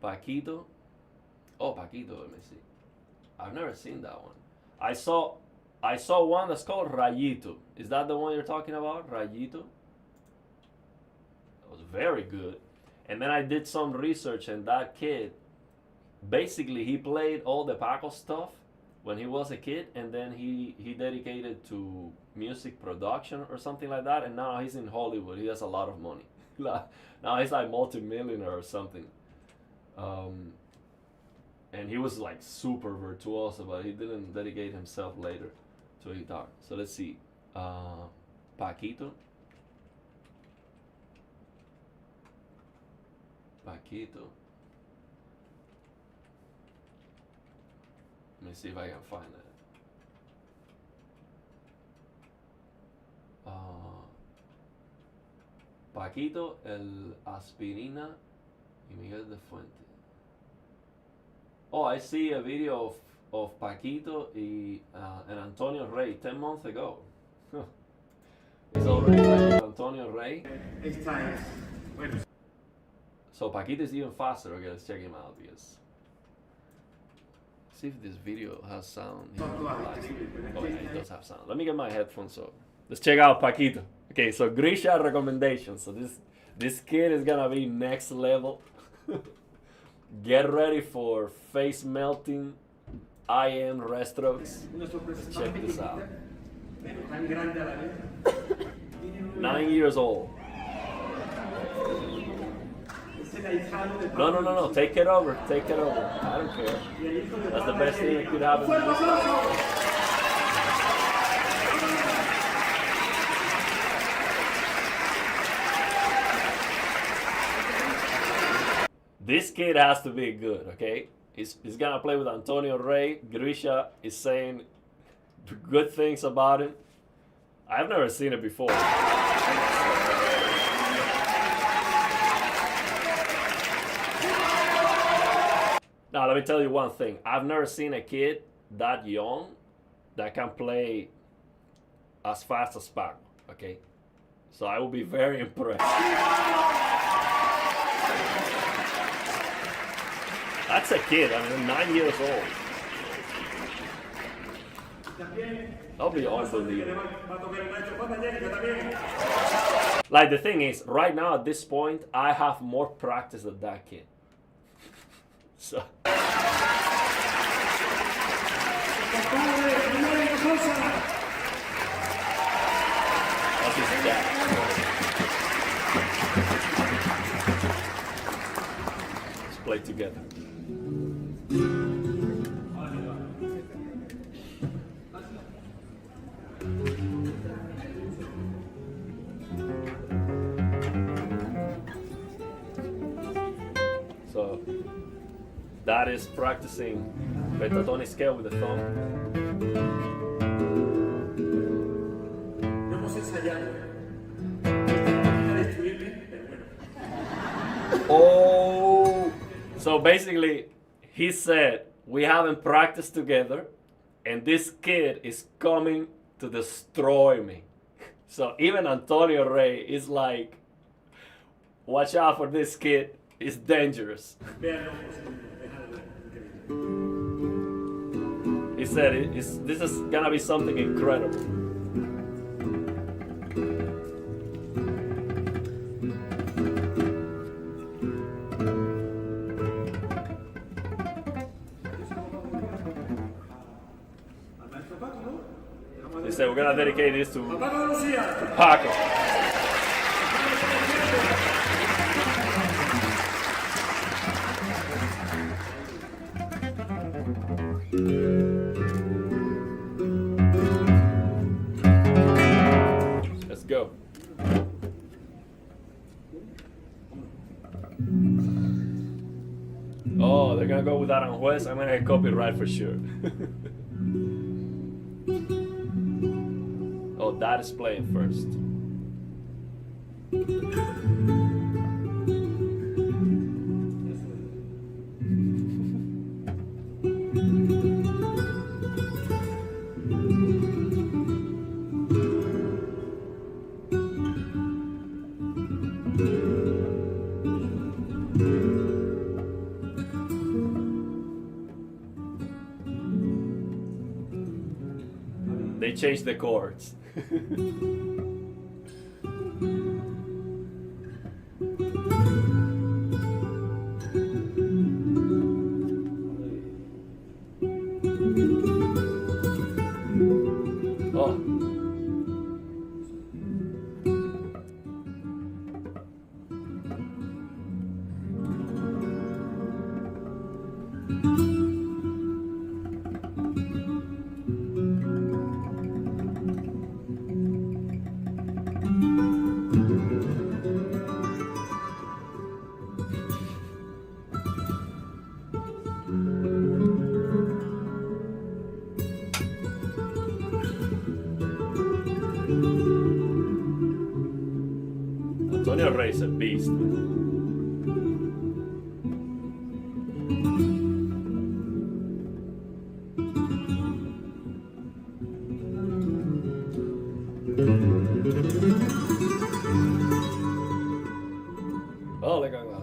Paquito. Oh, Paquito, let me see. I've never seen that one. I saw one that's called Rayito. Is that the one you're talking about, Rayito? That was very good. And then I did some research, and that kid, basically he played all the Paco stuff when he was a kid, and then he dedicated to music production or something like that, and now he's in Hollywood. He has a lot of money. Now he's like multi-millionaire or something. And he was like super virtuoso, but he didn't dedicate himself later to a guitar. So let's see. Paquito. Paquito. Let me see if I can find it. Paquito, el Aspirina, y Miguel de Fuente. Oh, I see a video of Paquito and Antonio Rey 10 months ago. It's already playing with Antonio Rey. So Paquito is even faster. Okay, let's check him out because. See if this video has sound. Oh yeah, it does have sound. Let me get my headphones on. Let's check out Paquito. Okay, so Grisha recommendation. So this kid is gonna be next level. Get ready for face melting IM restrokes. Let's check this out. 9 years old. No. Take it over. Take it over. I don't care. That's the best thing that could happen. This kid has to be good, okay? He's gonna play with Antonio Rey. Grisha is saying good things about him. I've never seen it before. Now, let me tell you one thing. I've never seen a kid that young that can play as fast as Paco, okay? So I will be very impressed. That's a kid, I mean, 9 years old. That'll be unbelievable. Like, the thing is, right now at this point, I have more practice than that kid. So. That's his dad. Let's play together. That is practicing pentatonic scale with the thumb. Hemos ensayado. Oh, so basically, he said we haven't practiced together, and this kid is coming to destroy me. So even Antonio Rey is like, watch out for this kid. It's dangerous. He said this is gonna be something incredible. He said we're gonna dedicate this to Paco. Let's go. Oh, they're gonna go with Aranjuez. I'm gonna get copyright for sure. Oh, that is playing first. They changed the chords. Oh. Antonio Rey is a beast. Oh, le cago a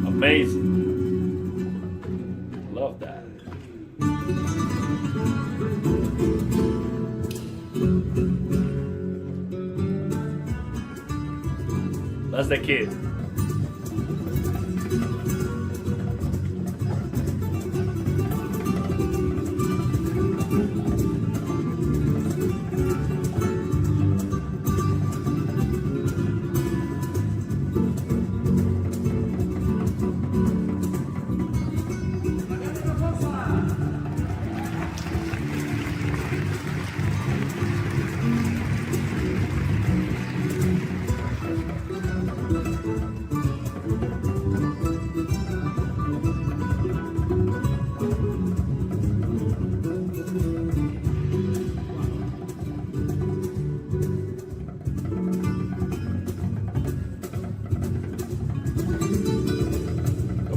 Amazing. Love that. That's the kid.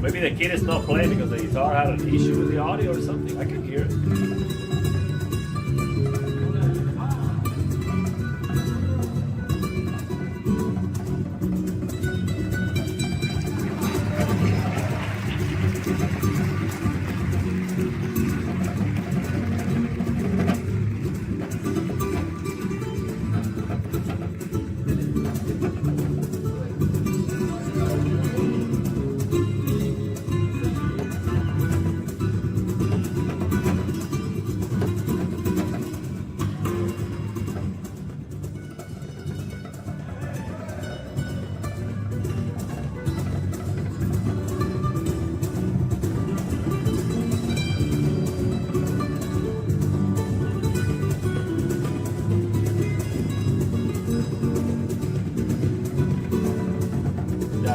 Maybe the kid is not playing because the guitar had an issue with the audio or something. I can hear it.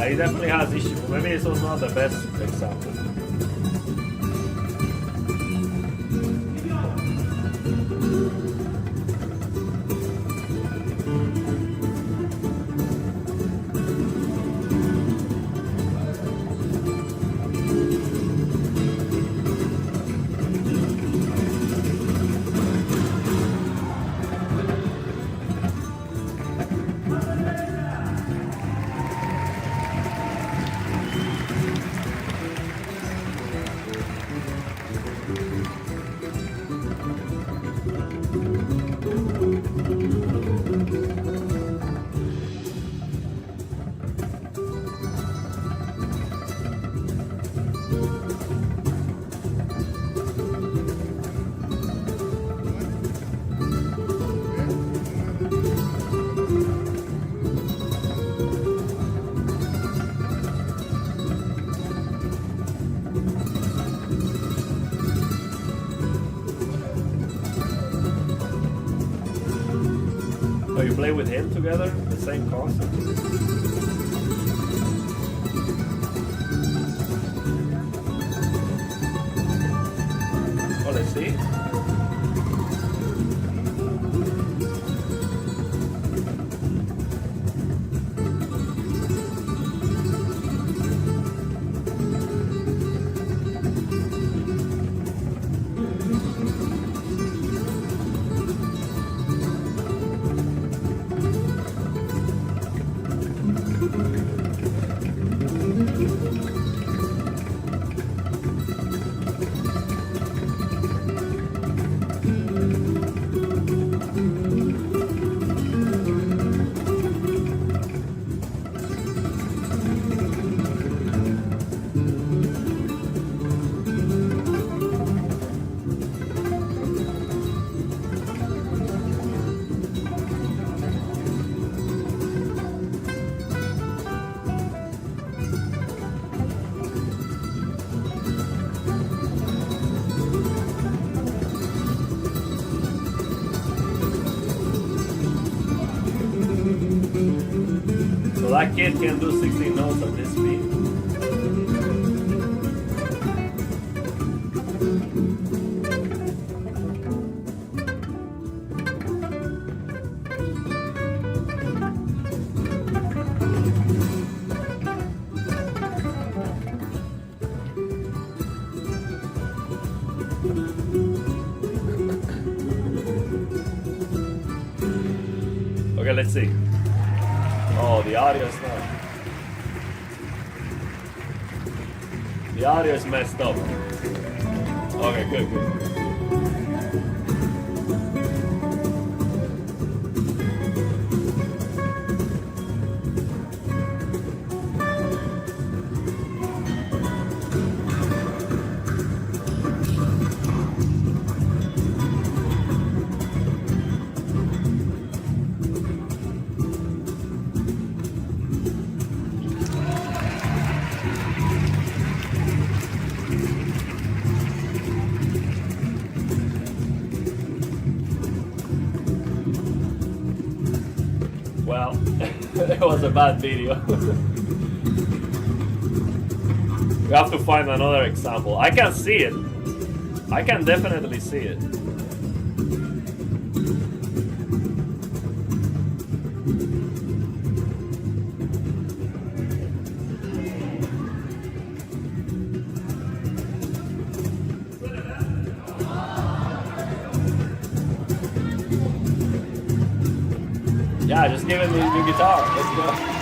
Yeah, he definitely has issues. Maybe this was not the best example. Oh, you play with him together? The same concept? Oh, let's see. So that kid can do 16 notes at this speed. Okay, let's see. Oh, the audio is not. The audio is messed up. Okay, good, good. Well, it was a bad video. We have to find another example. I can see it. I can definitely see it. Yeah, just give him the new guitar. Let's go.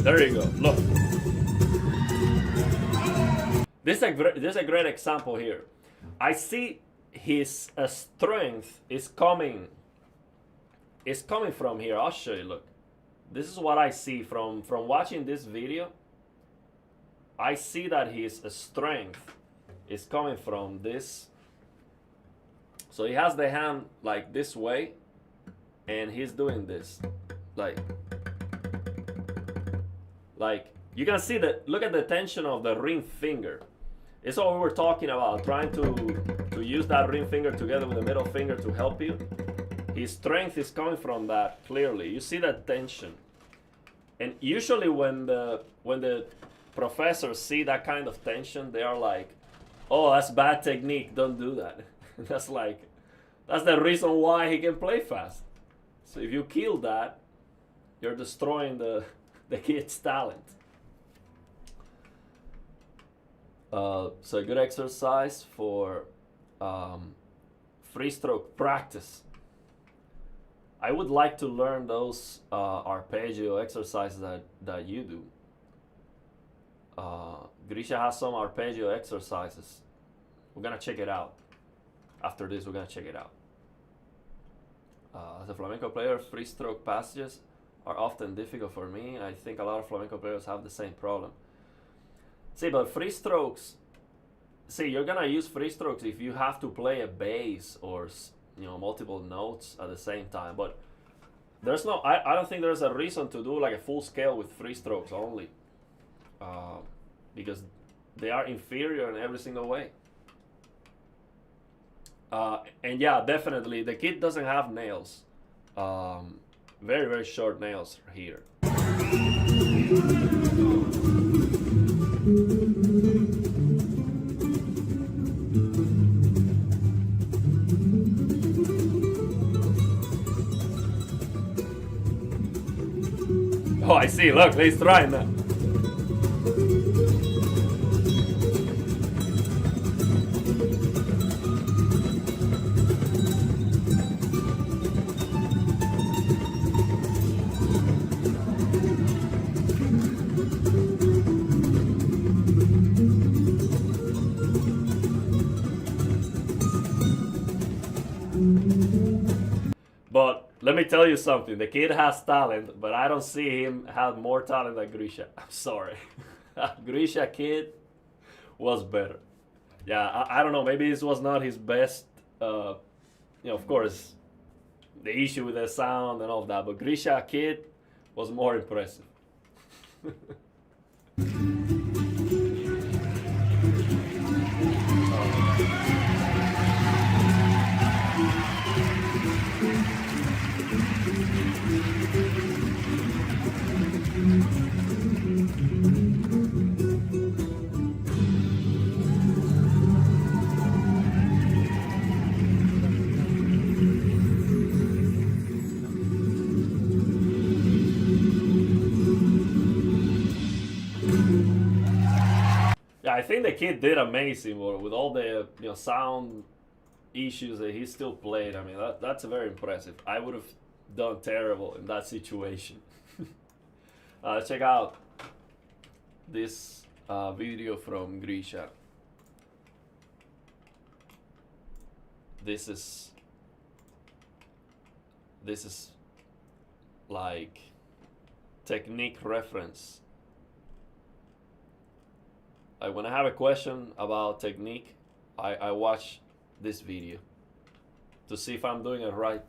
There you go. Look. This is a great example here. I see his strength is coming from here. I'll show you. Look, this is what I see from watching this video. I see that his strength is coming from this. So he has the hand like this way, and he's doing this, like you can see that. Look at the tension of the ring finger. It's what we were talking about, trying to use that ring finger together with the middle finger to help you. His strength is coming from that clearly. You see that tension. And usually when the professors see that kind of tension, they are like, oh, that's bad technique, don't do that. That's the reason why he can play fast. So if you kill that, you're destroying the kid's talent. So a good exercise for free stroke practice. I would like to learn those arpeggio exercises that you do. Grisha has some arpeggio exercises. We're gonna check it out. After this, we're gonna check it out. As a flamenco player, free stroke passages are often difficult for me. I think a lot of flamenco players have the same problem. See, but free strokes, you're gonna use free strokes if you have to play a bass or multiple notes at the same time. But there's no, I don't think there's a reason to do like a full scale with free strokes only, because they are inferior in every single way. And yeah, definitely the kid doesn't have nails, very, very short nails here. Oh, I see. Look, he's trying that. But let me tell you something. The kid has talent, but I don't see him have more talent than Grisha. I'm sorry. Grisha kid was better. Yeah, I don't know. Maybe this was not his best. Of course, the issue with the sound and all of that. But Grisha kid was more impressive. I think the kid did amazing with all the sound issues that he still played. I mean, that's very impressive. I would have done terrible in that situation. Check out this video from Grisha. This is like technique reference. When I have a question about technique, I watch this video to see if I'm doing it right.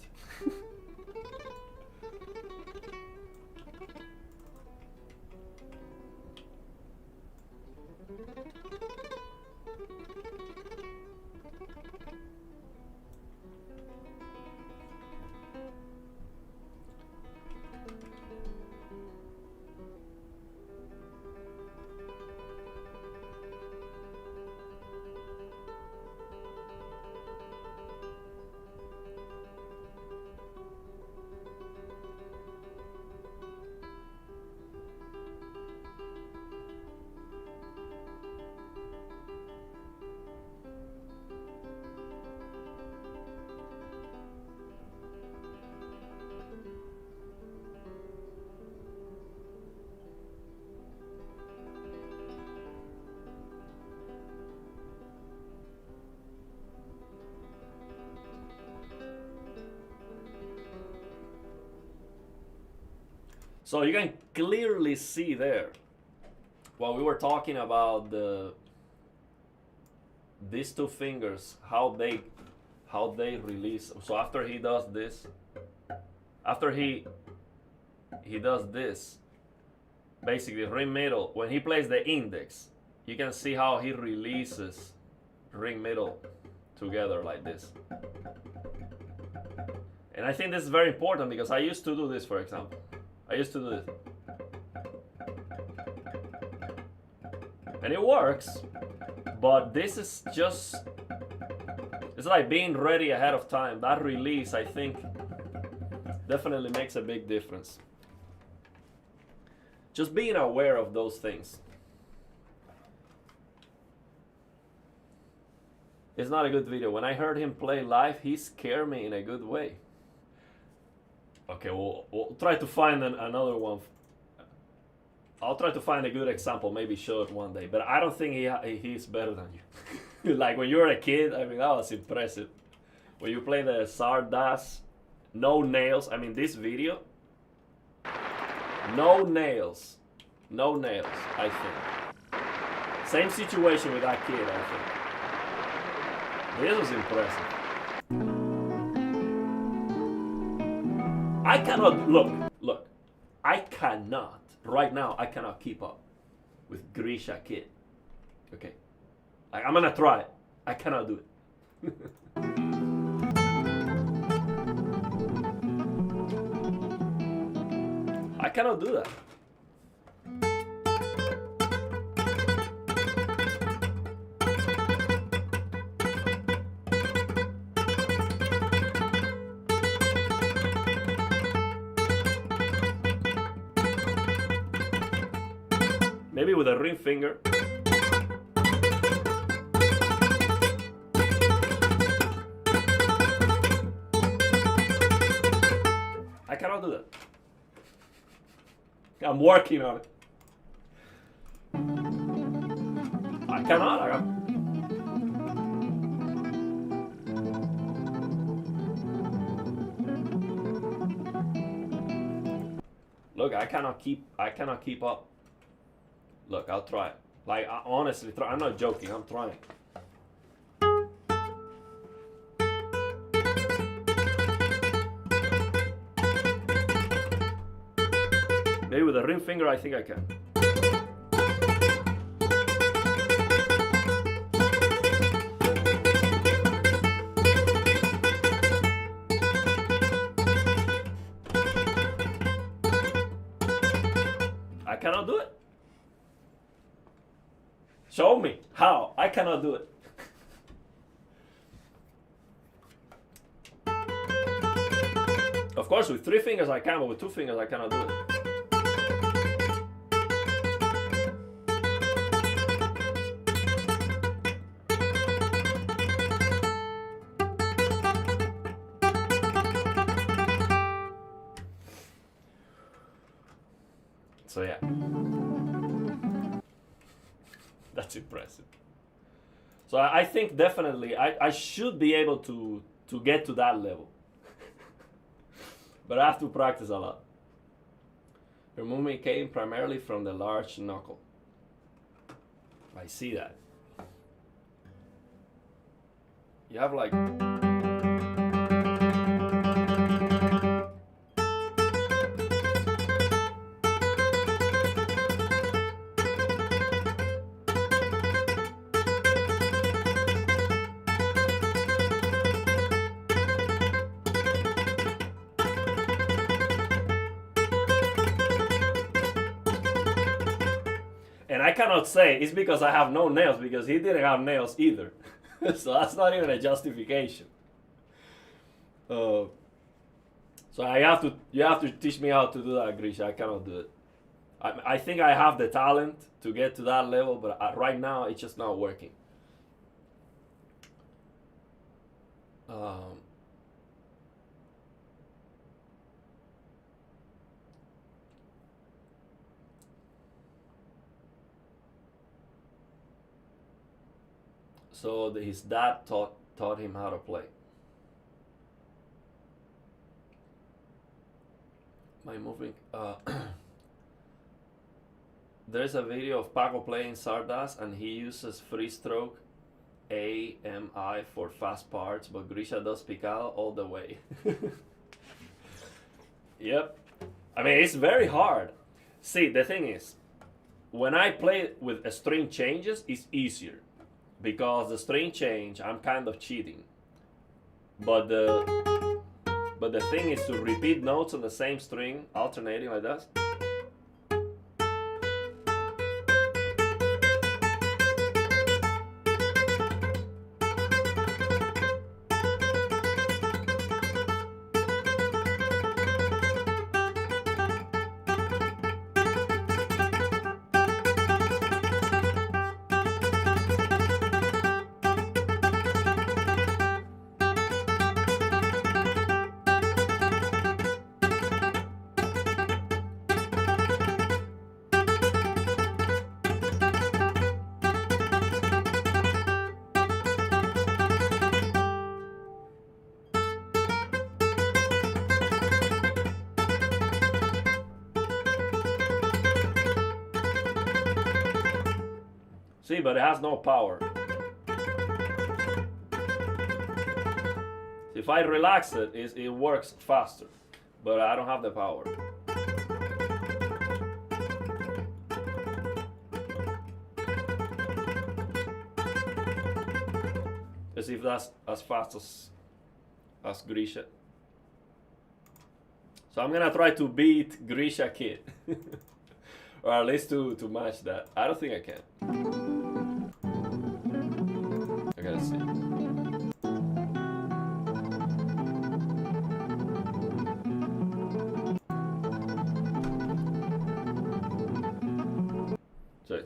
So you can clearly see there when we were talking about these two fingers, how they release. So after he does this, after he does this, basically ring middle, when he plays the index, you can see how he releases ring middle together like this. And I think this is very important because I used to do this, for example. I used to do this. And it works, but this is just, it's like being ready ahead of time. That release, I think, definitely makes a big difference. Just being aware of those things. It's not a good video. When I heard him play live, he scared me in a good way. Okay, we'll try to find another one. I'll try to find a good example, maybe show it one day. But I don't think he's better than you. Like when you were a kid, I mean, that was impressive. When you play the Sardas, no nails. I mean, this video, no nails. No nails, I think. Same situation with that kid, I think. This was impressive. I cannot, look, I cannot, right now, I cannot keep up with Grisha Kid. Okay? I'm gonna try it. I cannot do it. I cannot do that. Maybe with a ring finger. I cannot do that. I'm working on it. I cannot. Look, I cannot keep up. Look, I'll try it. Like, I honestly try. I'm not joking. I'm trying. Maybe with a ring finger, I think I can. I cannot do it. Show me how. I cannot do it. Of course, with 3 fingers I can, but with 2 fingers I cannot do it. So yeah. That's impressive. So I think definitely I should be able to get to that level. But I have to practice a lot. Your movement came primarily from the large knuckle. I see that. You have like... And I cannot say it's because I have no nails, because he didn't have nails either. So that's not even a justification. So you have to teach me how to do that, Grisha. I cannot do it. I think I have the talent to get to that level, but right now it's just not working. So his dad taught him how to play. My moving There's a video of Paco playing Stardust and he uses free stroke AMI for fast parts, but Grisha does picado all the way. Yep. I mean, it's very hard. See, the thing is, when I play with a string changes, it's easier because the string change, I'm kind of cheating. But the thing is to repeat notes on the same string, alternating like that. See, but it has no power. If I relax it, it works faster, but I don't have the power. Let's see if that's as fast as Grisha. So I'm gonna try to beat Grisha Kid. Or at least to match that. I don't think I can. I gotta see. So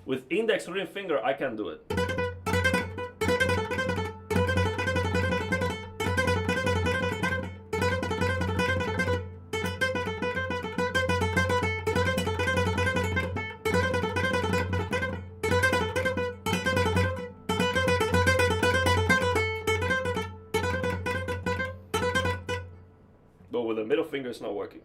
with index ring finger, I can do it. But with the middle finger, it's not working.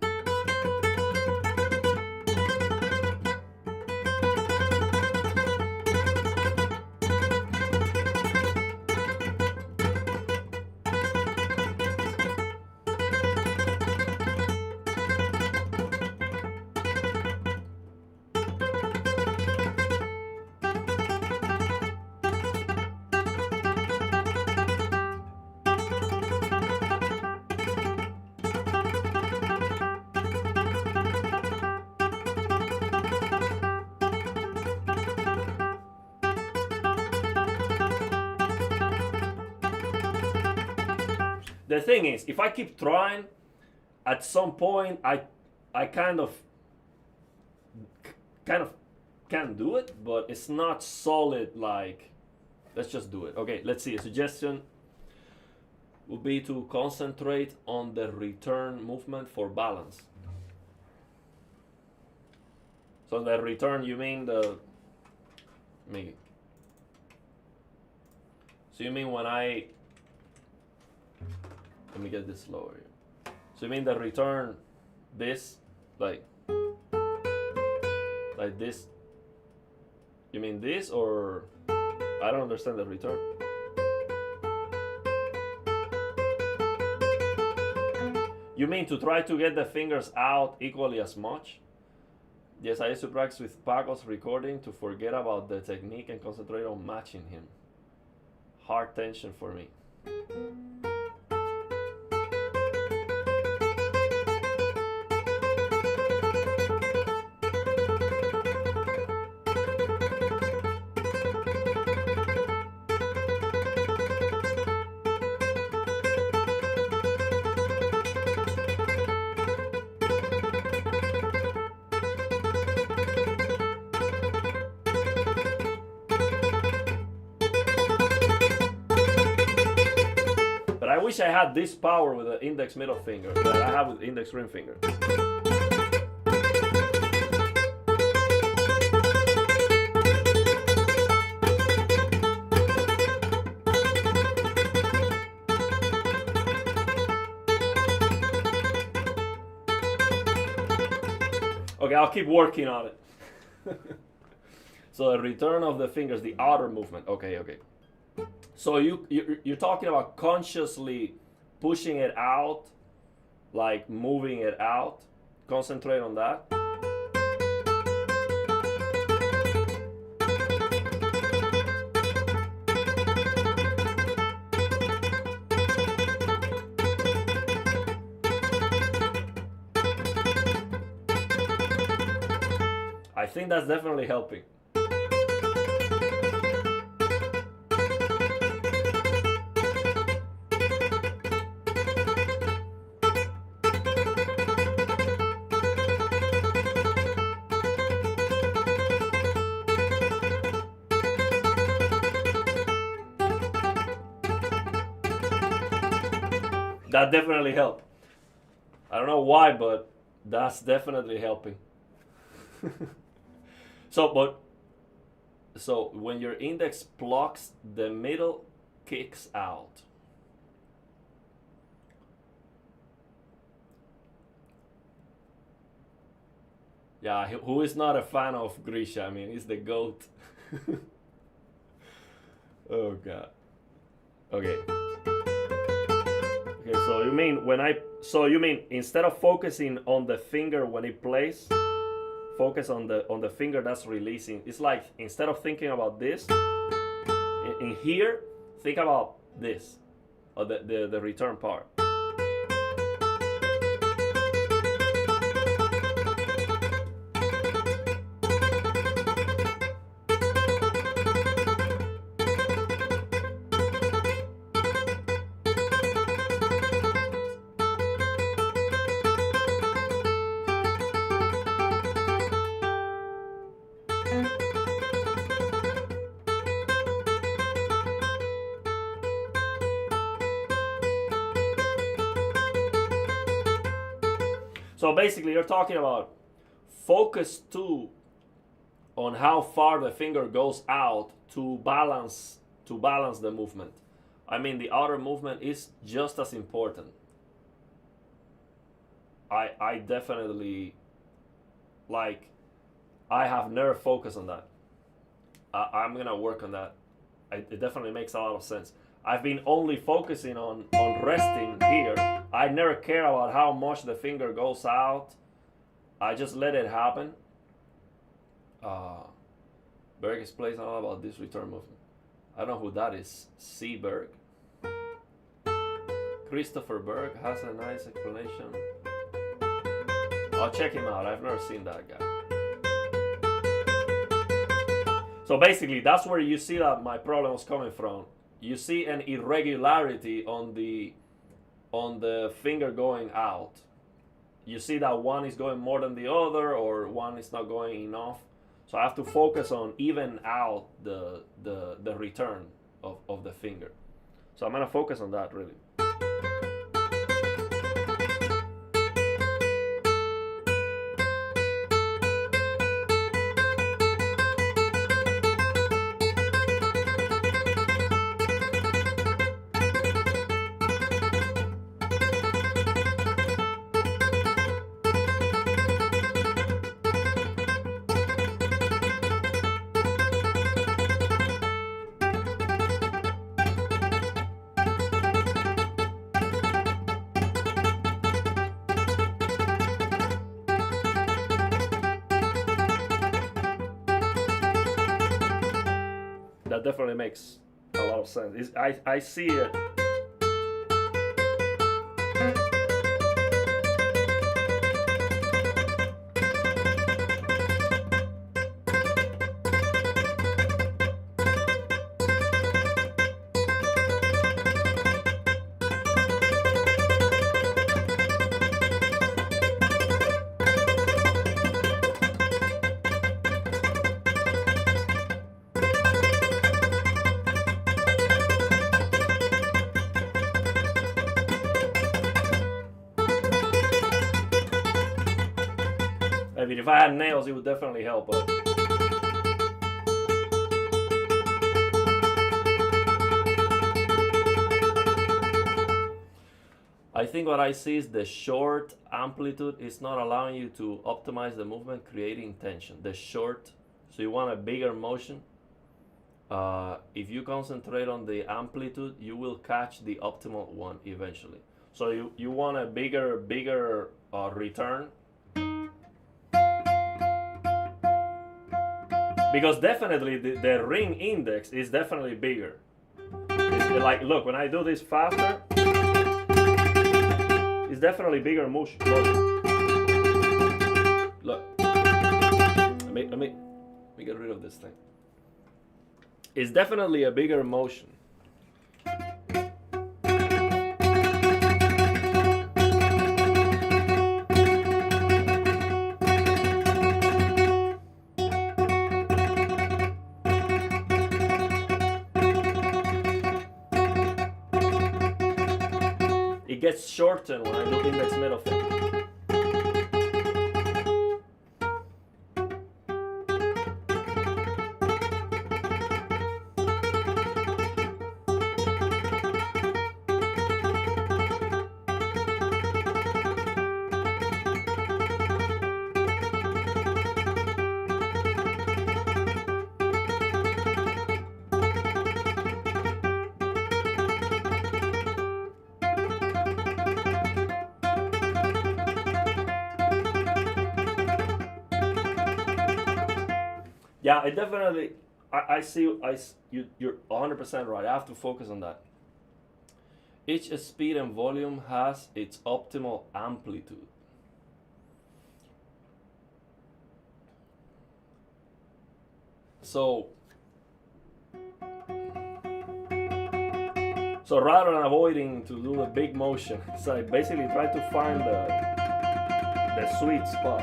The thing is, if I keep trying, at some point I kind of can do it, but it's not solid. Like, let's just do it. Okay, let's see. A suggestion would be to concentrate on the return movement for balance. So the return, you mean the me? So you mean when I let me get this lower here. So you mean the return this like this? You mean this, or I don't understand the return. You mean to try to get the fingers out equally as much? Yes, I used to practice with Paco's recording to forget about the technique and concentrate on matching him. Hard tension for me. I wish I had this power with the index middle finger that I have with the index ring finger. Okay, I'll keep working on it. So the return of the fingers, the outer movement. Okay. So you're talking about consciously pushing it out, like moving it out. Concentrate on that. I think that's definitely helping. That definitely helped. I don't know why, but that's definitely helping. So when your index plucks, the middle kicks out. Yeah, who is not a fan of Grisha? I mean, he's the GOAT. Oh God. Okay. Okay, so you mean instead of focusing on the finger when it plays, focus on the finger that's releasing. It's like instead of thinking about this in here, think about this, or the return part. So basically, you're talking about focus too on how far the finger goes out to balance the movement. I mean, the outer movement is just as important. I definitely, like, I have never focused on that. I'm gonna work on that. It definitely makes a lot of sense. I've been only focusing on resting here. I never care about how much the finger goes out. I just let it happen. Berg explains all about this return movement. I don't know who that is. C. Berg. Christopher Berg has a nice explanation. I'll check him out. I've never seen that guy. So basically, that's where you see that my problem was coming from. You see an irregularity on the finger going out. You see that one is going more than the other, or one is not going enough. So I have to focus on even out the return of the finger. So I'm gonna focus on that really. That definitely makes a lot of sense. I see it. I mean, if I had nails, it would definitely help. But I think what I see is the short amplitude is not allowing you to optimize the movement, creating tension. The short, so you want a bigger motion. If you concentrate on the amplitude, you will catch the optimal one eventually. So you want a bigger return. Because definitely the ring index is definitely bigger. It's like, look, when I do this faster, it's definitely bigger motion. Look. Let me get rid of this thing. It's definitely a bigger motion. It gets shortened when I do index middle finger. Yeah, it definitely. I see. You're 100% right. I have to focus on that. Each speed and volume has its optimal amplitude. So rather than avoiding to do a big motion, so I basically try to find the sweet spot.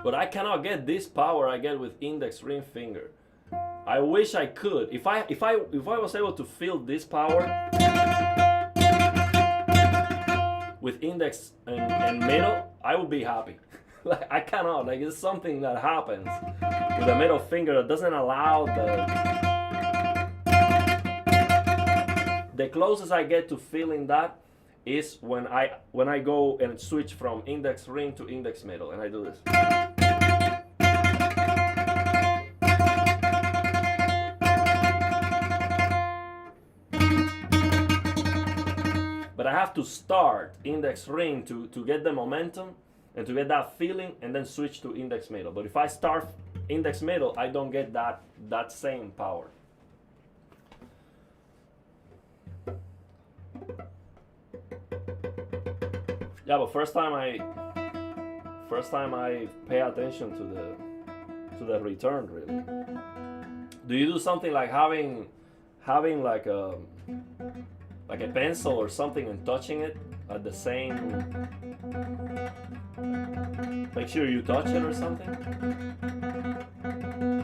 But I cannot get this power I get with index ring finger. I wish I could. If I was able to feel this power with index and middle, I would be happy. Like I cannot. Like it's something that happens with the middle finger that doesn't allow the closest I get to feeling that is when I go and switch from index ring to index middle and I do this. But I have to start index ring to get the momentum and to get that feeling and then switch to index middle. But if I start index middle, I don't get that same power. Yeah, but first time I pay attention to the return really. Do you do something like having like a pencil or something and touching it at the same? Make sure you touch it or something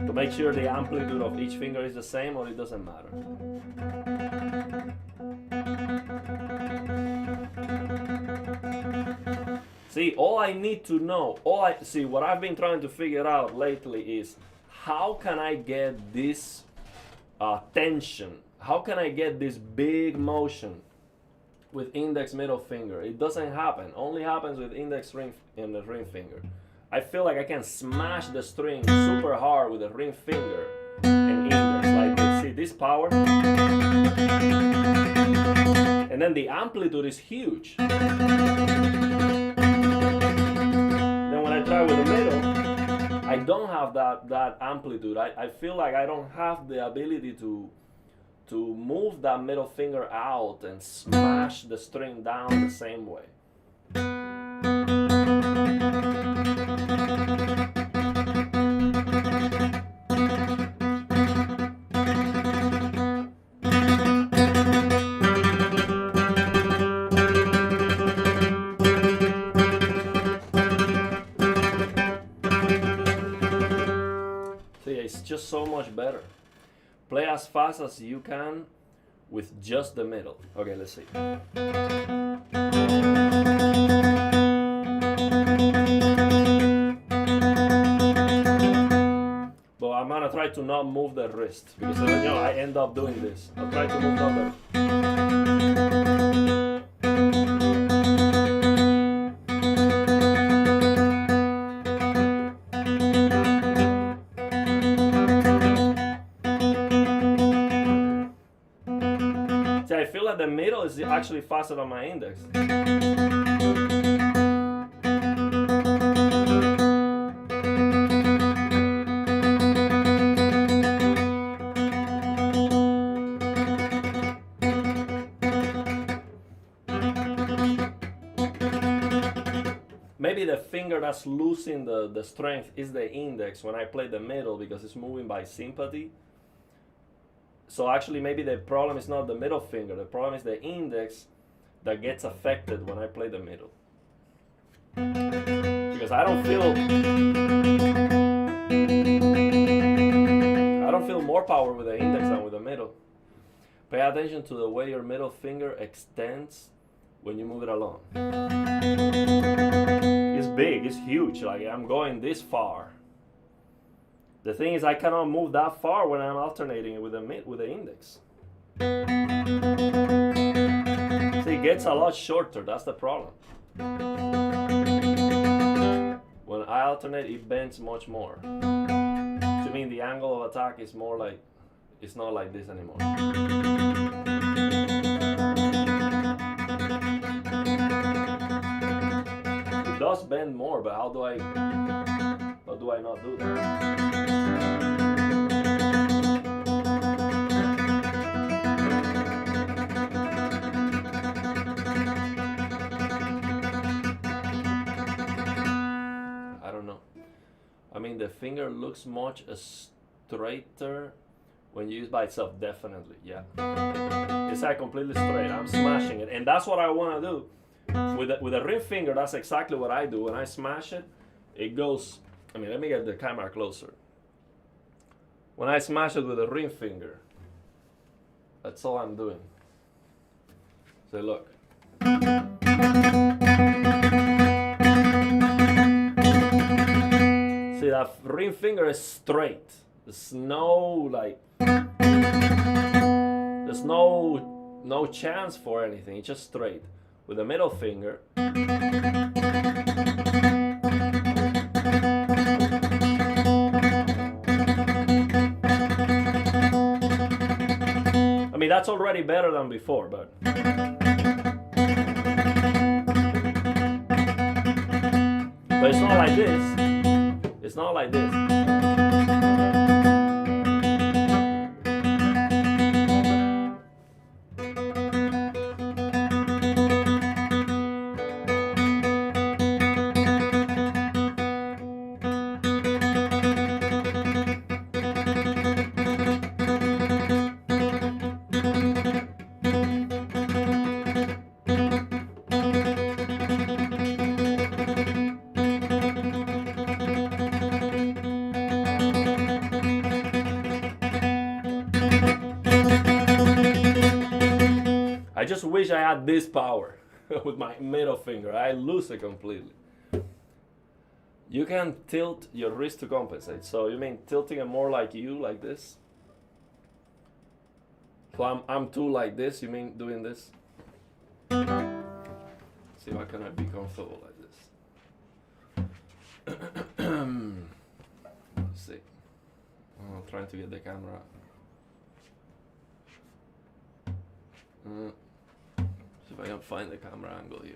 to make sure the amplitude of each finger is the same, or it doesn't matter. See, all I need to know, what I've been trying to figure out lately is how can I get this tension? How can I get this big motion with index middle finger? It doesn't happen. Only happens with index ring and the ring finger. I feel like I can smash the string super hard with the ring finger and index like this. See this power? And then the amplitude is huge. I try with the middle, I don't have that amplitude. I feel like I don't have the ability to move that middle finger out and smash the string down the same way. much better. Play as fast as you can with just the middle. Okay, let's see. But I'm gonna try to not move the wrist because I end up doing this. I'll try to move down the. See, I feel like the middle is actually faster than my index. Maybe the finger that's losing the strength is the index when I play the middle because it's moving by sympathy. So actually maybe the problem is not the middle finger, the problem is the index that gets affected when I play the middle. Because I don't feel more power with the index than with the middle. Pay attention to the way your middle finger extends when you move it along. It's big, it's huge, like I'm going this far. The thing is I cannot move that far when I'm alternating it with the index. See, it gets a lot shorter, that's the problem. When I alternate, it bends much more. To me, the angle of attack is more like, it's not like this anymore. It does bend more, but how do I not do that? I don't know. I mean, the finger looks much straighter when used by itself, definitely, yeah. It's like completely straight, I'm smashing it, and that's what I want to do. With the ring finger, that's exactly what I do. When I smash it, it goes, I mean, let me get the camera closer. When I smash it with the ring finger, that's all I'm doing. So look. See, that ring finger is straight. There's no there's no chance for anything. It's just straight. With the middle finger, I mean, that's already better than before, but it's not like this. It's not like this. I just wish I had this power with my middle finger. I lose it completely. You can tilt your wrist to compensate. So you mean tilting it more like you, like this? So I'm too like this, you mean doing this? See if I can be comfortable like this. Let's see. I'm trying to get the camera. See if I can find the camera angle here.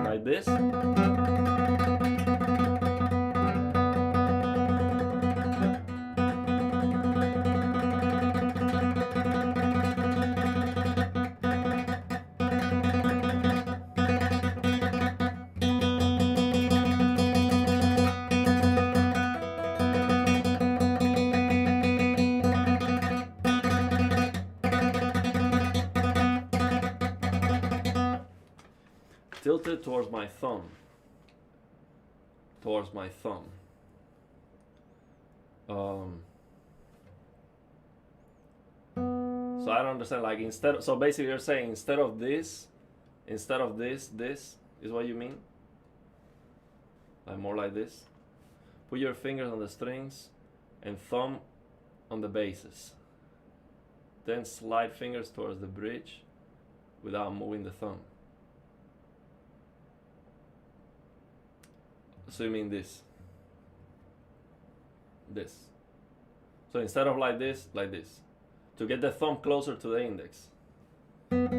Like this. tilted towards my thumb. Towards my thumb. So I don't understand. Like so basically you're saying instead of this, this is what you mean? Like more like this. Put your fingers on the strings and thumb on the basses. Then slide fingers towards the bridge without moving the thumb. So you mean this. This. So instead of like this, to get the thumb closer to the index. Let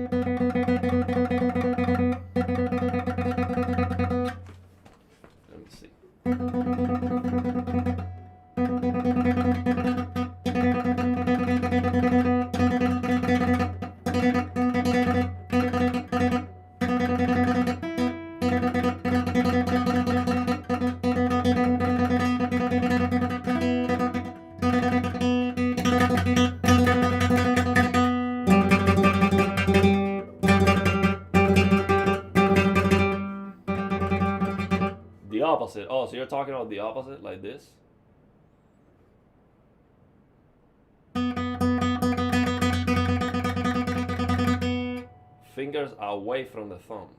me see. The opposite. Oh, so you're talking about the opposite, like this? Fingers away from the thumb.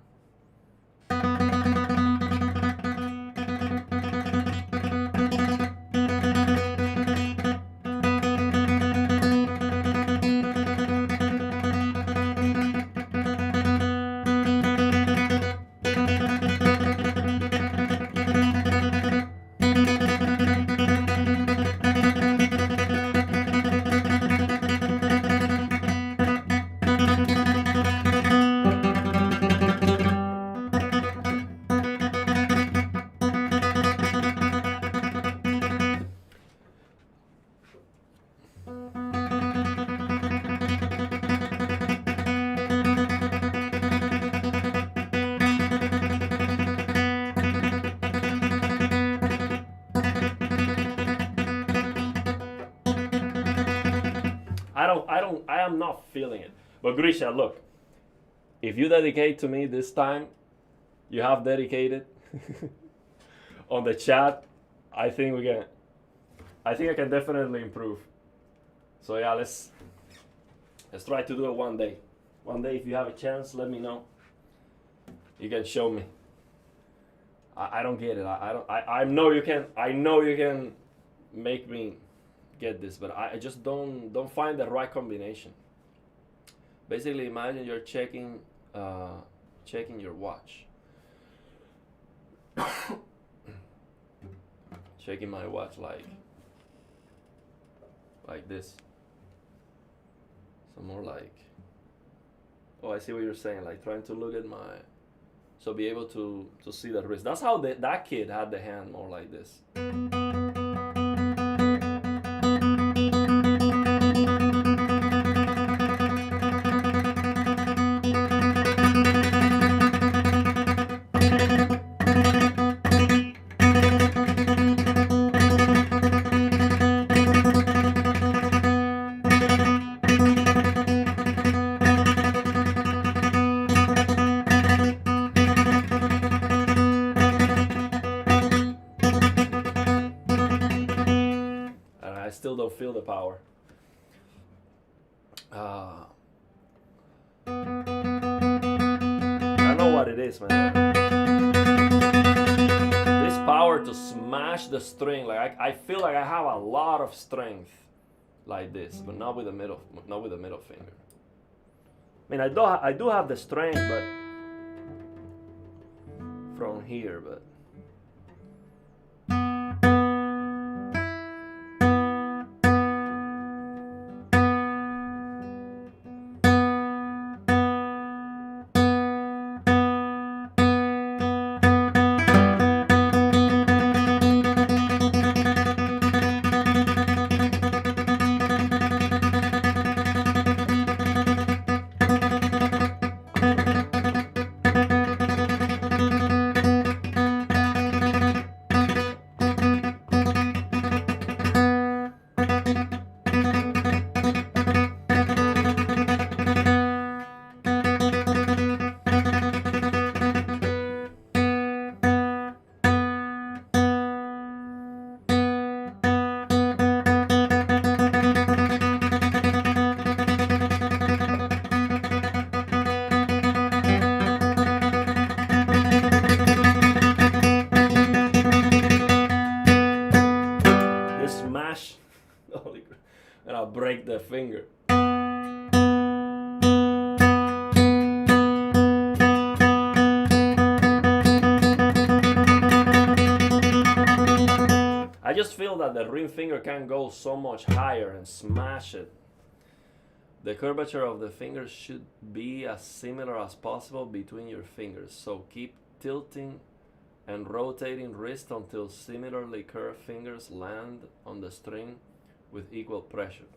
I am not feeling it. But Grisha, look, if you dedicate to me this time, you have dedicated on the chat, I think I can definitely improve. So yeah, let's try to do it one day. One day, if you have a chance, let me know. You can show me. I don't get it. I know you can. I know you can make me get this, but I just don't find the right combination. Basically, imagine you're checking your watch. Checking my watch like this. So more like, oh, I see what you're saying. Like trying to look at my, so be able to see the wrist. That's how that kid had the hand more like this. Still don't feel the power. I don't know what it is, man. This power to smash the string, like I feel like I have a lot of strength, like this, but not with the middle finger. I mean, I do have the strength, but from here, but. Holy crap. And I'll break the finger. I just feel that the ring finger can go so much higher and smash it. The curvature of the fingers should be as similar as possible between your fingers, so keep tilting and rotating wrist until similarly curved fingers land on the string with equal pressure.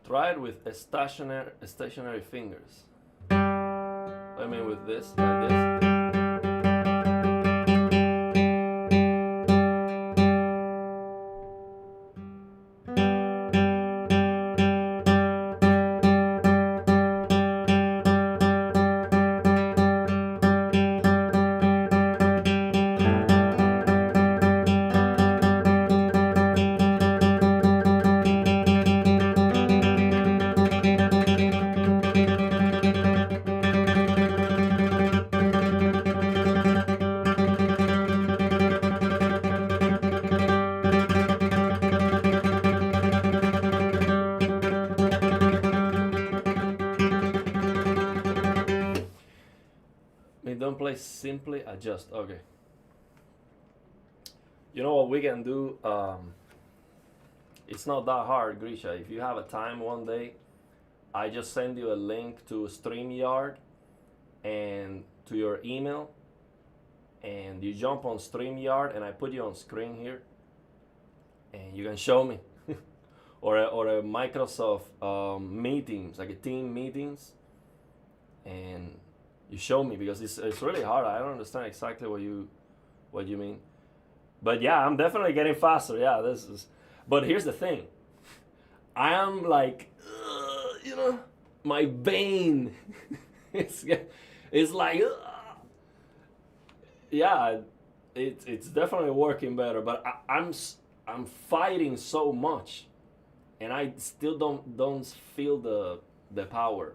Try it with stationary fingers. I mean with this, like this. Don't play, simply adjust. Okay. You know what we can do? It's not that hard, Grisha. If you have a time one day, I just send you a link to StreamYard and to your email, and you jump on StreamYard, and I put you on screen here, and you can show me, or a Microsoft meetings, like a team meetings, and you show me, because it's really hard. I don't understand exactly what you mean, but yeah, I'm definitely getting faster. Yeah, this is. But here's the thing, I am like, my vein, it's like, yeah, it's definitely working better. But I'm fighting so much, and I still don't feel the power.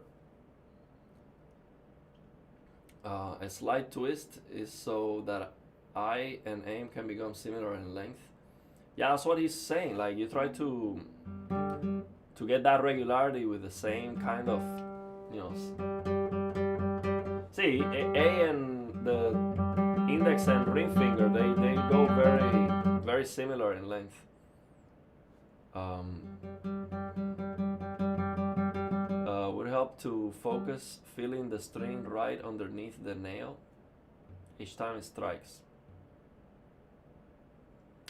A slight twist is so that eye and aim can become similar in length. Yeah, that's what he's saying. Like, you try to get that regularity with the same kind of, see, A and the index and ring finger, they go very, very similar in length. Would help to focus, feeling the string right underneath the nail each time it strikes.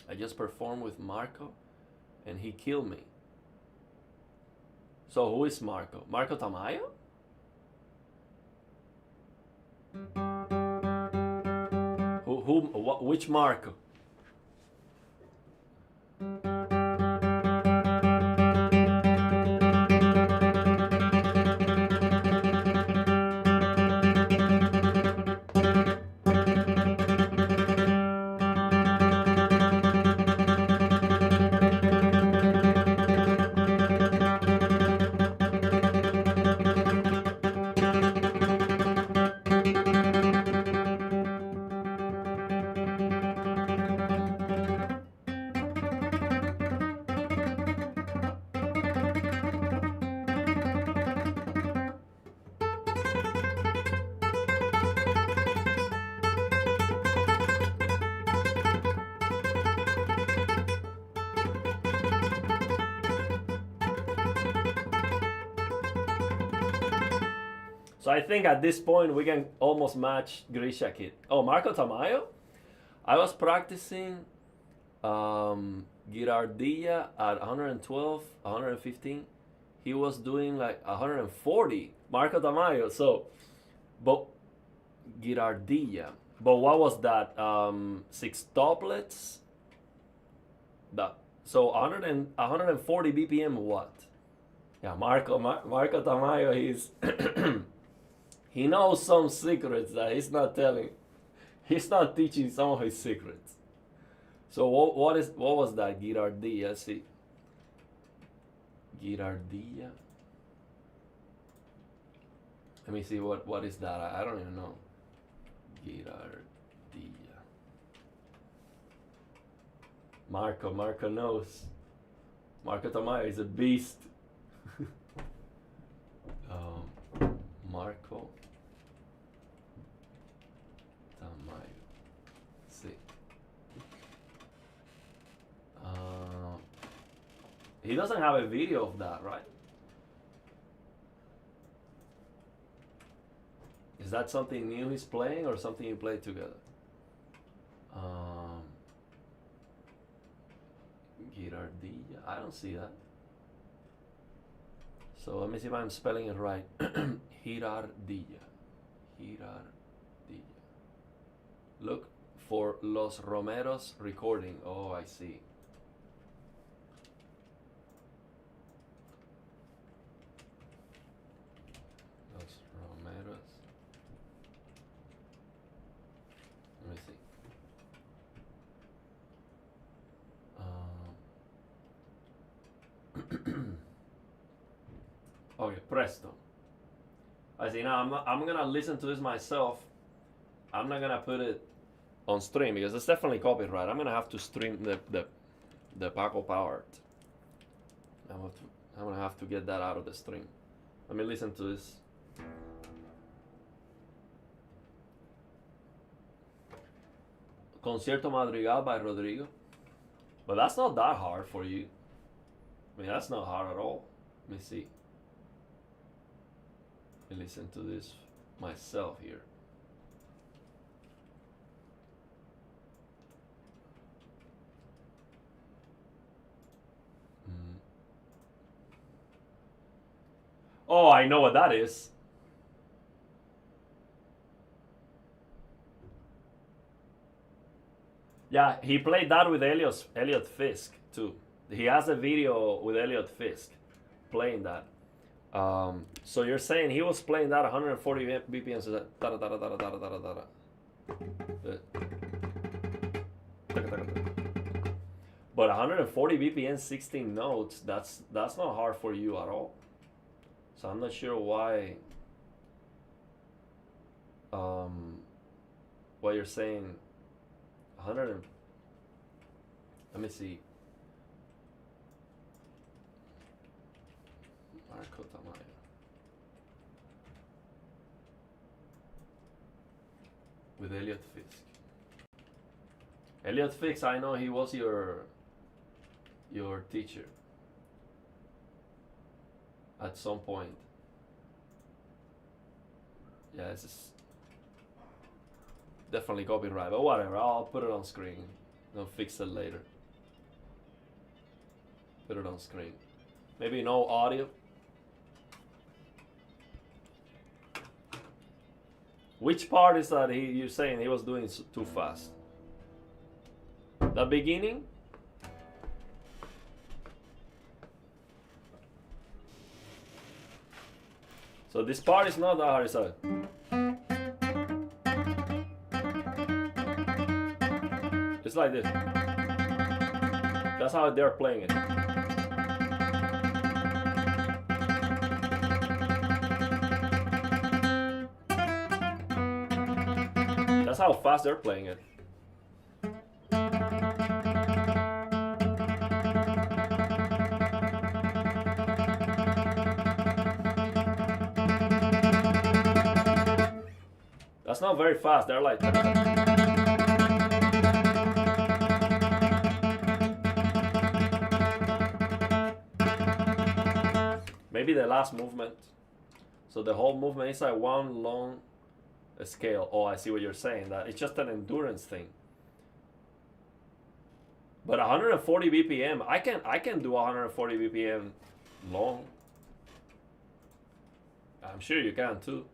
I just performed with Marco, and he killed me. So who is Marco? Marco Tamayo? Which Marco? So I think at this point we can almost match Grisha Kid. Oh, Marco Tamayo? I was practicing Girardilla at 112, 115. He was doing like 140. Marco Tamayo. So, but Girardilla. But what was that? 6 That so 140 BPM. What? Yeah, Marco Tamayo. He's he knows some secrets that he's not telling. He's not teaching some of his secrets. So what was that? Girardilla. Let's see. Girardilla. Let me see what is that. I don't even know. Girardilla. Marco knows. Marco Tamayo is a beast. Marco Tamayo. See. He doesn't have a video of that, right? Is that something new he's playing or something you played together? Girardilla. I don't see that. So let me see if I'm spelling it right. Girardilla. Girardilla. Look for Los Romeros recording. Oh, I see. Los Romeros. Let me see. Okay, presto. I see. Now I'm gonna listen to this myself. I'm not gonna put it on stream because it's definitely copyright. I'm gonna have to stream the Paco Powered. I'm gonna have to get that out of the stream. Let me listen to this. Concierto Madrigal by Rodrigo. But that's not that hard for you. I mean, that's not hard at all. Let me see. Let me listen to this myself here. Oh, I know what that is. Yeah, he played that with Elliot Fisk too. He has a video with Elliot Fisk playing that. So you're saying he was playing that 140 BPM, so that but 140 BPM, 16 notes, that's not hard for you at all. So I'm not sure why what you're saying 100 let me see. Marco Tamayo. With Elliot Fisk. Elliot Fisk, I know he was your teacher at some point. Yeah, this is definitely copyright, but whatever, I'll put it on screen. I'll fix it later. Put it on screen. Maybe no audio. Which part is that you're saying he was doing too fast? The beginning? So this part is not that hard, is it? It's like this. That's how they're playing it. That's how fast they're playing it. That's not very fast. They're like. Maybe the last movement. So the whole movement is like one long scale. Oh, I see what you're saying. That it's just an endurance thing. But 140 BPM, I can do 140 BPM long. I'm sure you can too.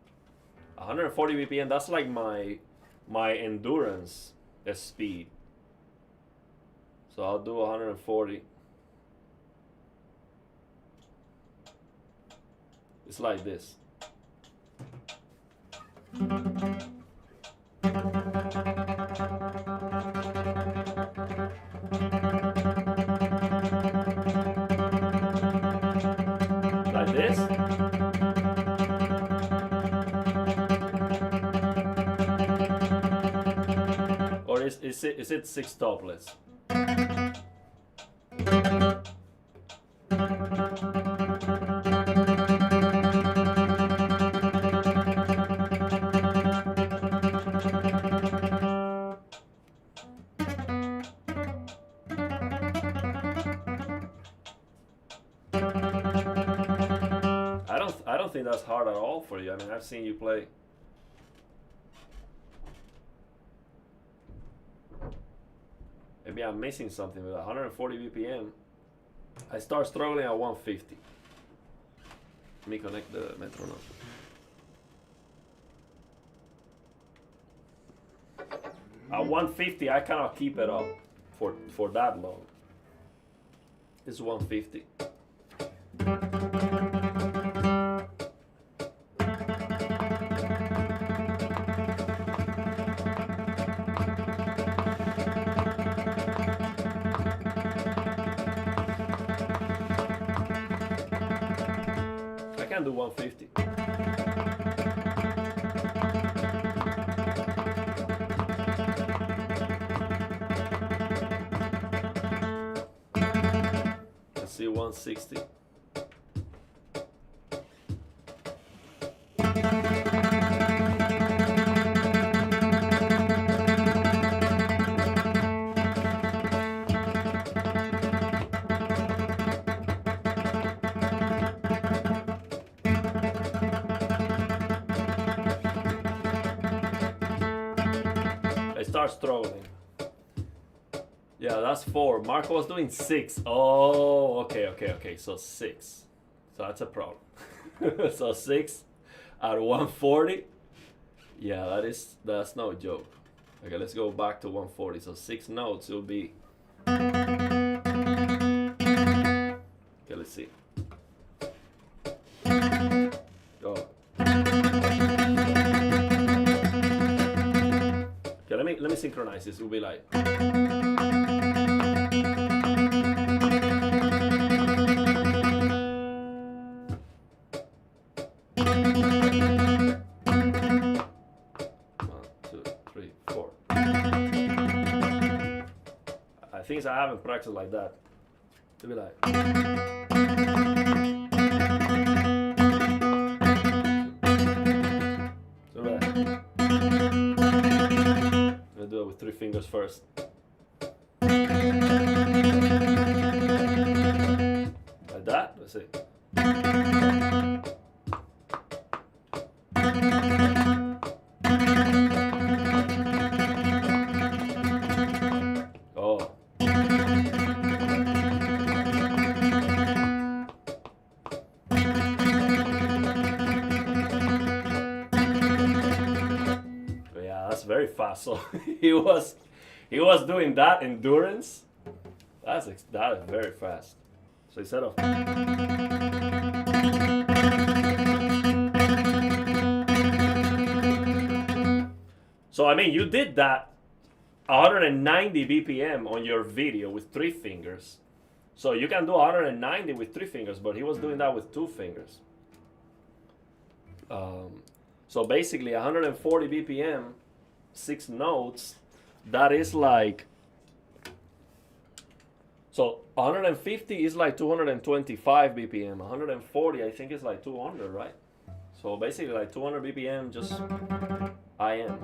140 BPM, that's like my endurance speed. So I'll do 140. It's like this. Like this. Or is it 6 topless? I don't think that's hard at all for you. I mean, I've seen you play. Maybe I'm missing something with 140 BPM. I start struggling at 150. Let me connect the metronome. At 150, I cannot keep it up for that long. It's 150. I can do 150. Let's see 160. Start struggling. Yeah, that's 4. Marco was doing 6. Oh, okay. So 6. So that's a problem. So 6 at 140. Yeah, that's no joke. Okay, let's go back to 140. So 6 notes will be. Okay, let's see. Oh. Let me synchronize this. It will be like. One, two, three, 4. I think I haven't practiced like that. It'll be like. Do it with 3 fingers first. Like that. Let's see. Oh. Very fast. So he was doing that endurance. That is very fast. So instead of so I mean you did that 190 BPM on your video with 3 fingers. So you can do 190 with 3 fingers, but he was doing that with 2 fingers. So basically 140 BPM. 6 notes, that is like, so 150 is like 225 BPM, 140 I think is like 200, right? So basically like 200 BPM, just IM.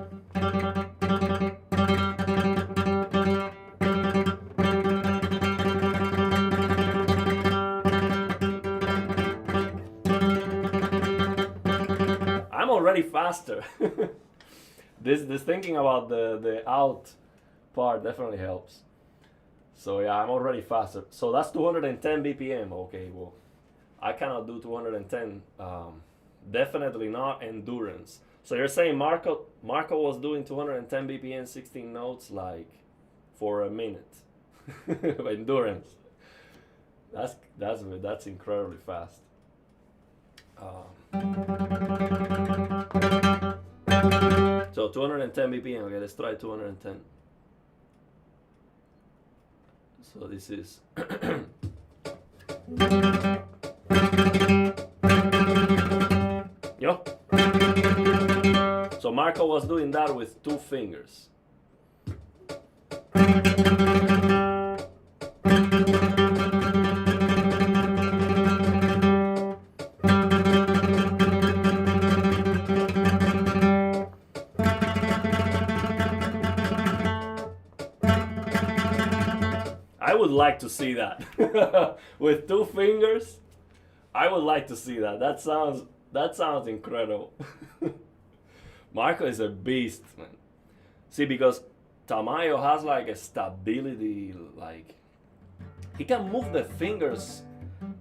already faster. This thinking about the out part definitely helps. So yeah, I'm already faster. So that's 210 BPM. Okay, well, I cannot do 210. Definitely not endurance. So you're saying Marco was doing 210 BPM, 16 notes like for a minute. Endurance. That's incredibly fast. So 210 BPM. Okay, let's try 210. So this is. Yo. So Marco was doing that with 2 fingers. I would like to see that. With 2 fingers, I would like to see that. That sounds incredible. Marco is a beast, man. See, because Tamayo has like a stability, like he can move the fingers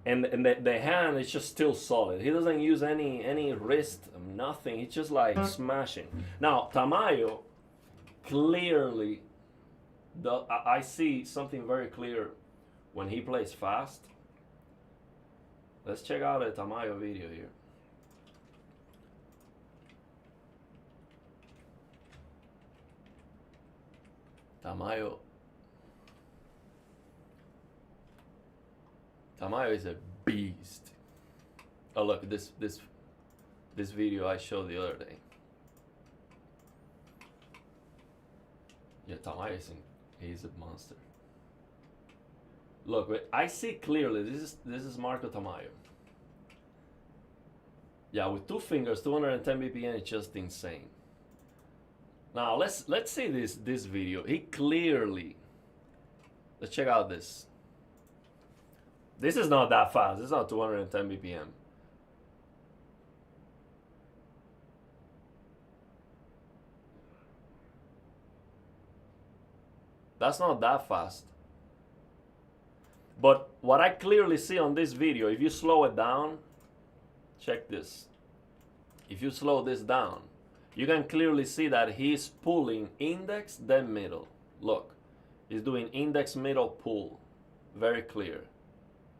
and the hand is just still solid. He doesn't use any wrist, nothing. He's just like smashing. Now Tamayo clearly, I see something very clear when he plays fast. Let's check out a Tamayo video here. Tamayo is a beast. Oh look, this video I showed the other day. Yeah, Tamayo he's a monster. Look, I see clearly this is Marco Tamayo. Yeah, with 2 fingers, 210 BPM, it's just insane. Now let's see this video. He clearly. Let's check out this. This is not that fast. It's not 210 BPM. That's not that fast. But what I clearly see on this video, if you slow it down, check this. If you slow this down, you can clearly see that he's pulling index, then middle. Look, he's doing index, middle, pull. Very clear.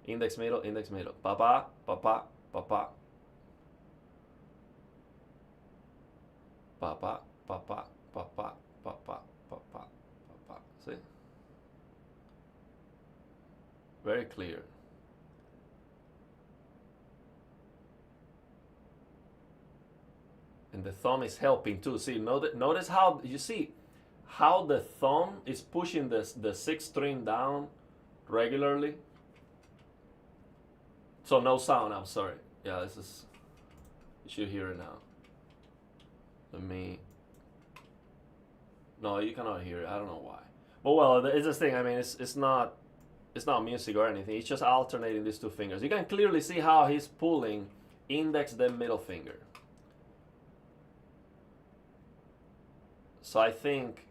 Index, middle, index, middle. Pa-pa, pa-pa, pa-pa. Pa-pa, pa-pa, pa-pa, pa-pa, pa-pa, pa-pa. See? Very clear. And the thumb is helping too. See, notice how you see how the thumb is pushing the 6th string down regularly. So no sound. I'm sorry. Yeah, this is. You should hear it now. Let me. No, you cannot hear it. I don't know why. But well, it's this thing. I mean, it's not music or anything. It's just alternating these 2 fingers. You can clearly see how he's pulling index, then middle finger. So I think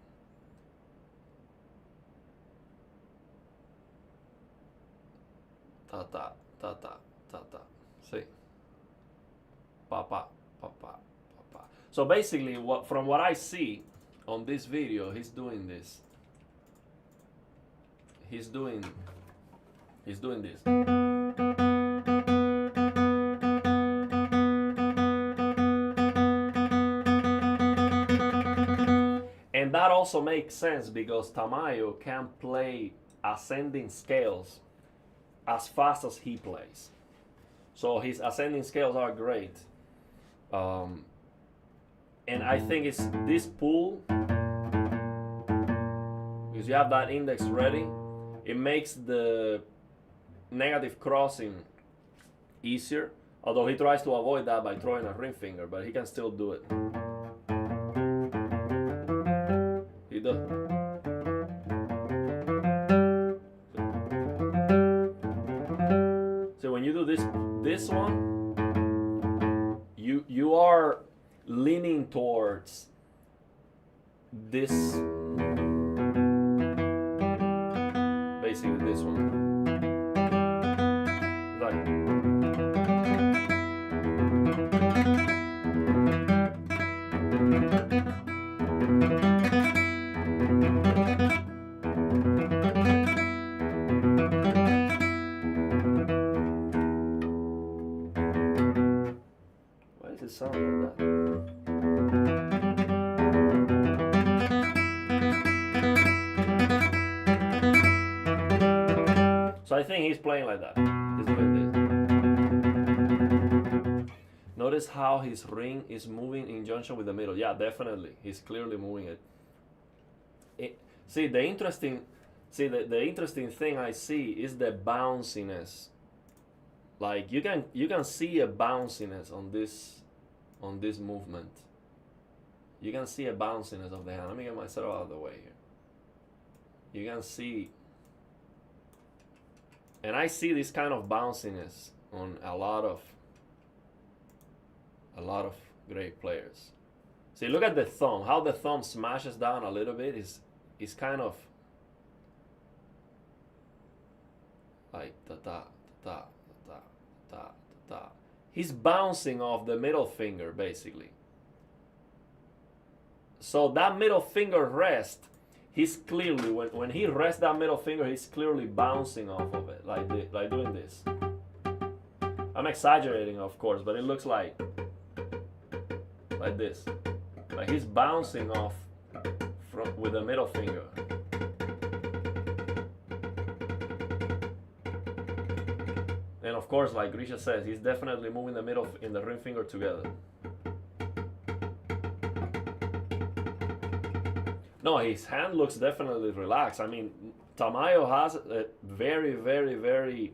ta ta ta ta ta ta. See, pa pa pa pa pa pa. So basically, from what I see on this video, he's doing this. He's doing this. And that also makes sense because Tamayo can play ascending scales as fast as he plays. So his ascending scales are great. And I think it's this pull, because you have that index ready, it makes the negative crossing easier. Although he tries to avoid that by throwing a ring finger, but he can still do it. He does. So when you do this one, you are leaning towards this, basically this one. Like, why does it sound like that? So I think he's playing like that. He's doing this. Notice how his ring is moving in junction with the middle. Yeah, definitely. He's clearly moving it. See, the interesting thing I see is the bounciness. Like you can see a bounciness on this movement. You can see a bounciness of the hand. Let me get myself out of the way here. You can see, and I see this kind of bounciness on a lot of great players. See, look at the thumb. How the thumb smashes down a little bit is kind of like ta ta ta ta ta ta. He's bouncing off the middle finger basically. So that middle finger rest, he's clearly, when he rests that middle finger, he's clearly bouncing off of it, like doing this. I'm exaggerating, of course, but it looks like this. Like he's bouncing off with the middle finger. And of course, like Grisha says, he's definitely moving the middle and the ring finger together. No, his hand looks definitely relaxed. I mean, Tamayo has a very, very, very,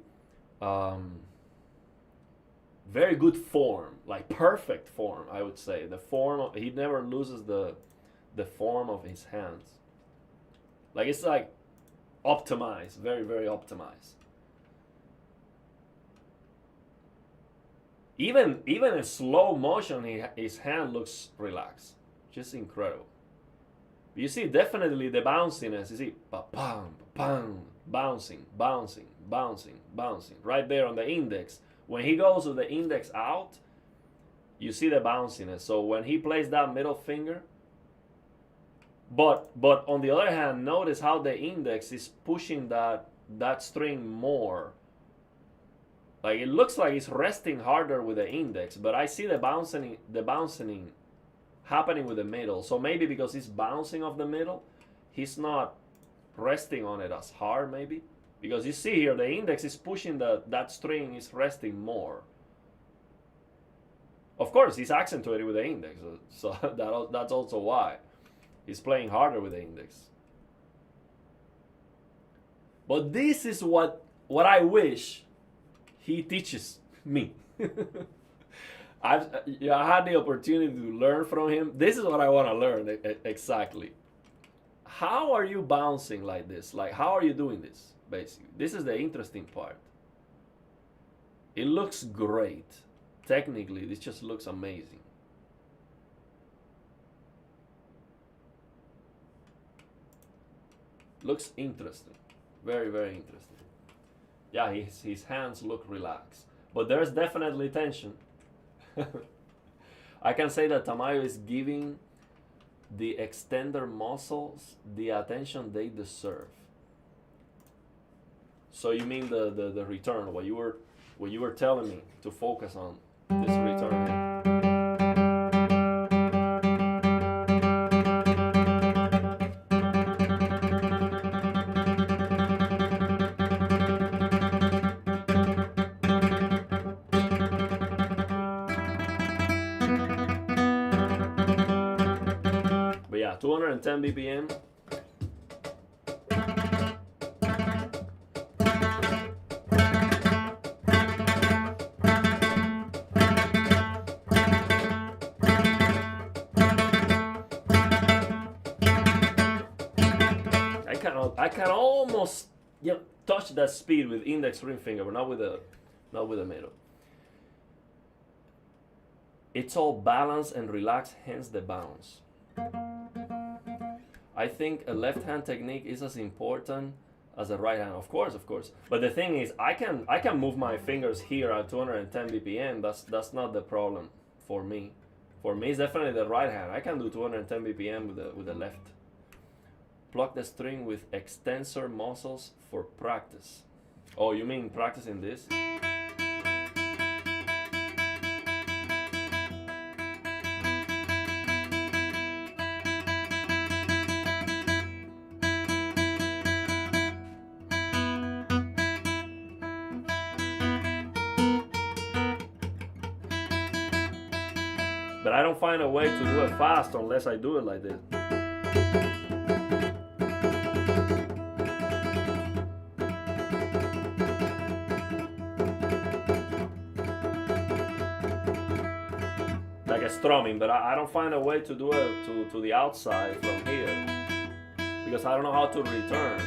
very good form, like perfect form, I would say. The form, he never loses the form of his hands. Like it's like optimized, very, very optimized. Even in slow motion, his hand looks relaxed. Just incredible. You see definitely the bounciness. You see, pa-pam, pa-pam, bouncing, bouncing, bouncing, bouncing. Right there on the index. When he goes with the index out, you see the bounciness. So when he plays that middle finger, but on the other hand, notice how the index is pushing that string more. Like it looks like it's resting harder with the index, but I see the bouncing happening with the middle. So maybe because he's bouncing off the middle, he's not resting on it as hard, maybe. Because you see here, the index is pushing that string is resting more. Of course, he's accentuated with the index, so that's also why he's playing harder with the index. But this is what I wish he teaches me. I had the opportunity to learn from him. This is what I want to learn exactly. How are you bouncing like this? Like, how are you doing this, basically? This is the interesting part. It looks great. Technically, this just looks amazing. Looks interesting. Very, very interesting. Yeah, his hands look relaxed. But there's definitely tension. I can say that Tamayo is giving the extender muscles the attention they deserve. So you mean the return, what you were telling me to focus on this return. But yeah, 210 BPM. I can almost touch that speed with index ring finger, but not with the middle. it's all balanced and relaxed, hence the bounce. I think a left hand technique is as important as a right hand, of course. But the thing is, I can move my fingers here at 210 BPM. That's not the problem for me. For me, it's definitely the right hand. I can do 210 BPM with the left. Pluck the string with extensor muscles for practice. Oh, you mean practicing this? But I don't find a way to do it fast unless I do it like this. Like a strumming, but I don't find a way to do it to the outside from here because I don't know how to return.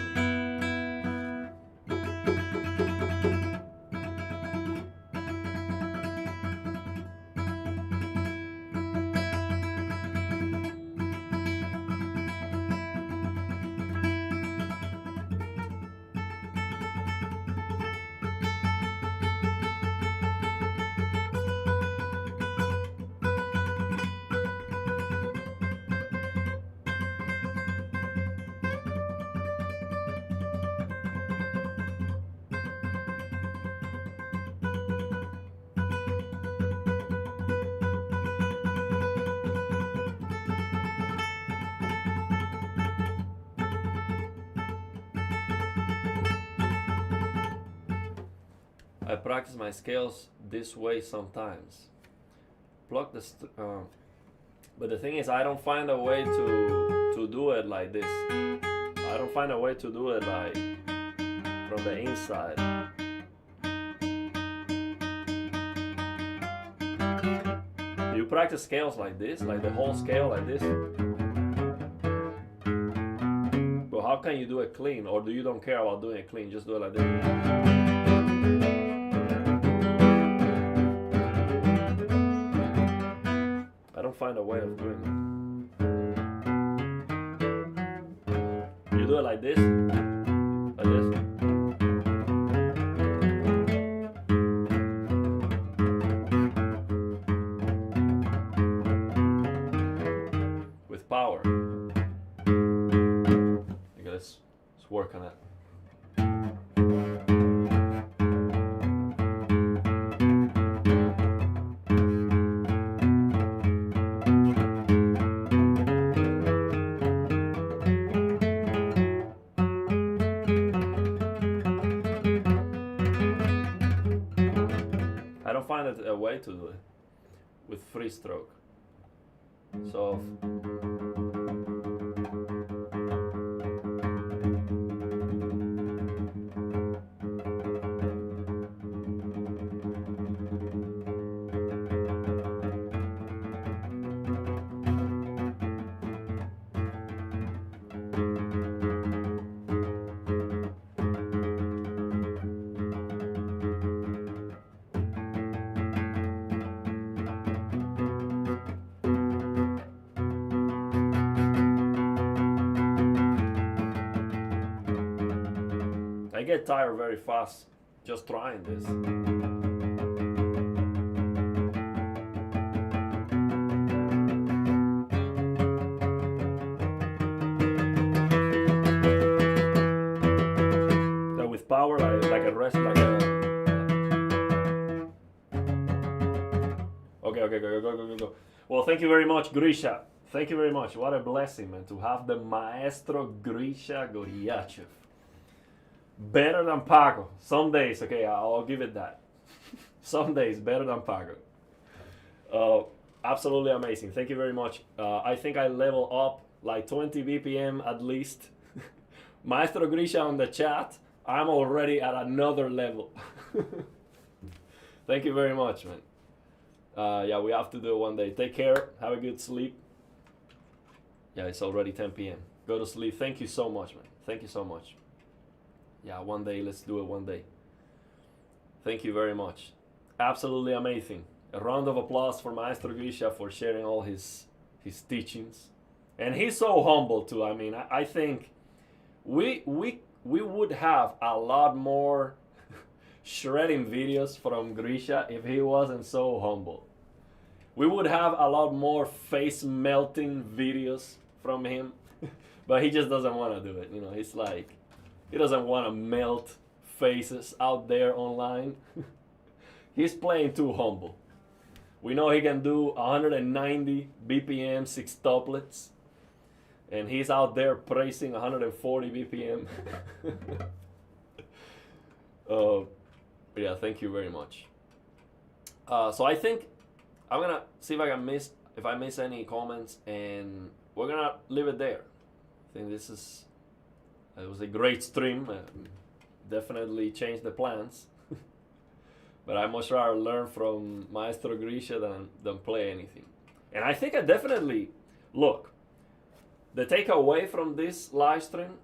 I practice my scales this way sometimes. Pluck the but the thing is, I don't find a way to do it like this. I don't find a way to do it like from the inside. Do you practice scales like this, like the whole scale like this? But how can you do it clean? Or do you don't care about doing it clean? Just do it like this. Find a way of doing it. You do it like this, with power. Okay, let's work on it. Find a way to do it with free stroke. So I get tired very fast just trying this. So with power, like a rest, like a... Okay, go. Well, thank you very much, Grisha. Thank you very much. What a blessing, man, to have the Maestro Grisha Goryachev. Better than Paco. Some days, okay, I'll give it that. Some days better than Paco. Absolutely amazing. Thank you very much. I think I level up like 20 BPM at least. Maestro Grisha on the chat. I'm already at another level. Thank you very much, man. Yeah, we have to do it one day. Take care. Have a good sleep. Yeah, it's already 10 p.m. Go to sleep. Thank you so much, man. Thank you so much. Yeah, one day, let's do it one day. Thank you very much. Absolutely amazing. A round of applause for Maestro Grisha for sharing all his teachings. And he's so humble too. I mean, I think we would have a lot more shredding videos from Grisha if he wasn't so humble. We would have a lot more face melting videos from him, but he just doesn't want to do it. You know, he's like, he doesn't want to melt faces out there online. He's playing too humble. We know he can do 190 BPM sextuplets, and he's out there praising 140 BPM. Yeah, thank you very much. So I think I'm gonna see if I miss any comments, and we're gonna leave it there. I think it was a great stream. Definitely changed the plans. But I much rather learn from Maestro Grisha than play anything. And I think I definitely, look, the takeaway from this live stream,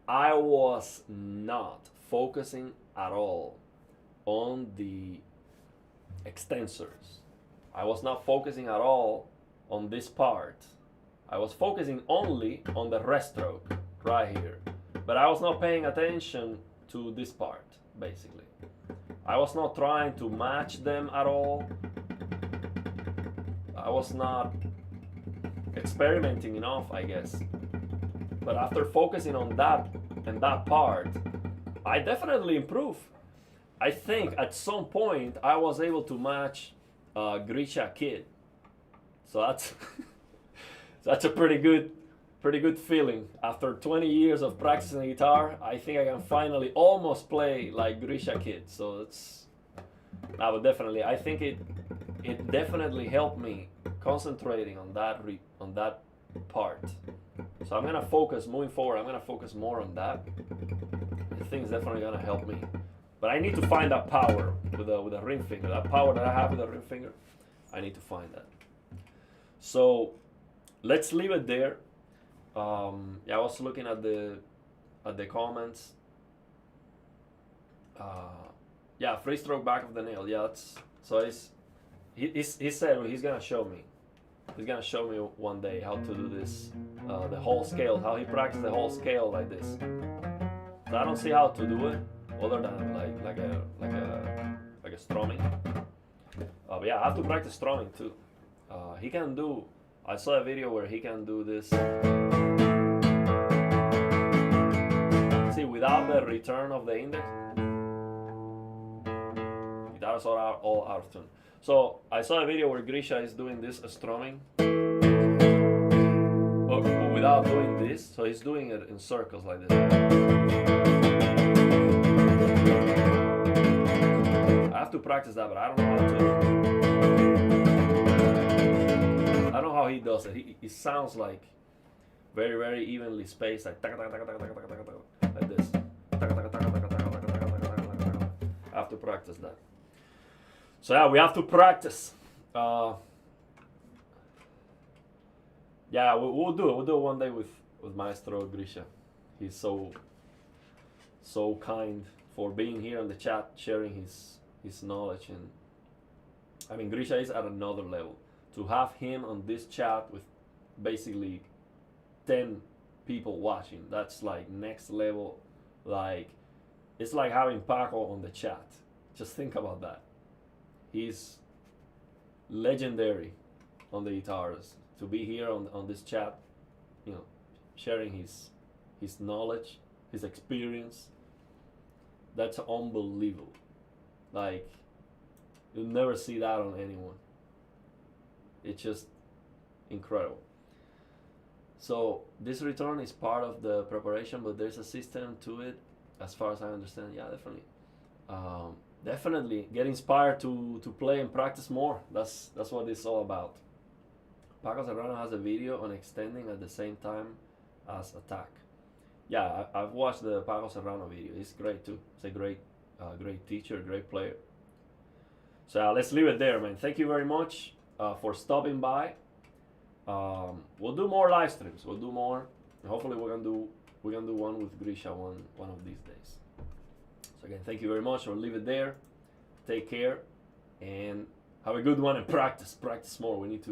I was not focusing at all on the extensors. I was not focusing at all on this part. I was focusing only on the rest stroke right here. But I was not paying attention to this part, basically. I was not trying to match them at all. I was not experimenting enough, I guess. But after focusing on that and that part, I definitely improved. I think at some point I was able to match Grisha Kid. So that's that's a pretty good feeling. After 20 years of practicing the guitar, I think I can finally almost play like Grisha Kid. So but definitely, I think it definitely helped me concentrating on that part. So I'm gonna focus moving forward. I'm gonna focus more on that. I think it's definitely gonna help me. But I need to find that power with a ring finger. That power that I have with a ring finger, I need to find that. So let's leave it there. Yeah, I was looking at the comments. Yeah, free stroke back of the nail. Yeah, he said he's gonna show me. He's gonna show me one day how to do this, the whole scale, how he practiced the whole scale like this. So I don't see how to do it other than like a strumming. But yeah, I have to practice strumming too. He can do. I saw a video where he can do this. See, without the return of the index, guitars are all out of tune. So I saw a video where Grisha is doing this strumming, but without doing this. So he's doing it in circles like this. I have to practice that, but I don't know how to. I don't know how he does it. He sounds like very evenly spaced, like this. I have to practice that. So yeah, we have to practice. Yeah, we'll do it. We'll do it one day with Maestro Grisha. He's so kind for being here on the chat, sharing his knowledge. And I mean, Grisha is at another level. To have him on this chat with basically 10 people watching, that's like next level. Like, it's like having Paco on the chat. Just think about that. He's legendary on the guitars. To be here on this chat, you know, sharing his knowledge, his experience, that's unbelievable. Like, you'll never see that on anyone. It's just incredible. So this return is part of the preparation, but there's a system to it, as far as I understand. Yeah, definitely. Definitely get inspired to play and practice more. That's what it's all about. Paco Serrano has a video on extending at the same time as attack. Yeah, I've watched the Paco Serrano video. He's great too. He's a great teacher, great player. So let's leave it there, man. Thank you very much for stopping by. We'll do more live streams. We'll do more. Hopefully we can do one with Grisha one of these days. So again, thank you very much. We'll leave it there. Take care, and Have a good one and practice more. We need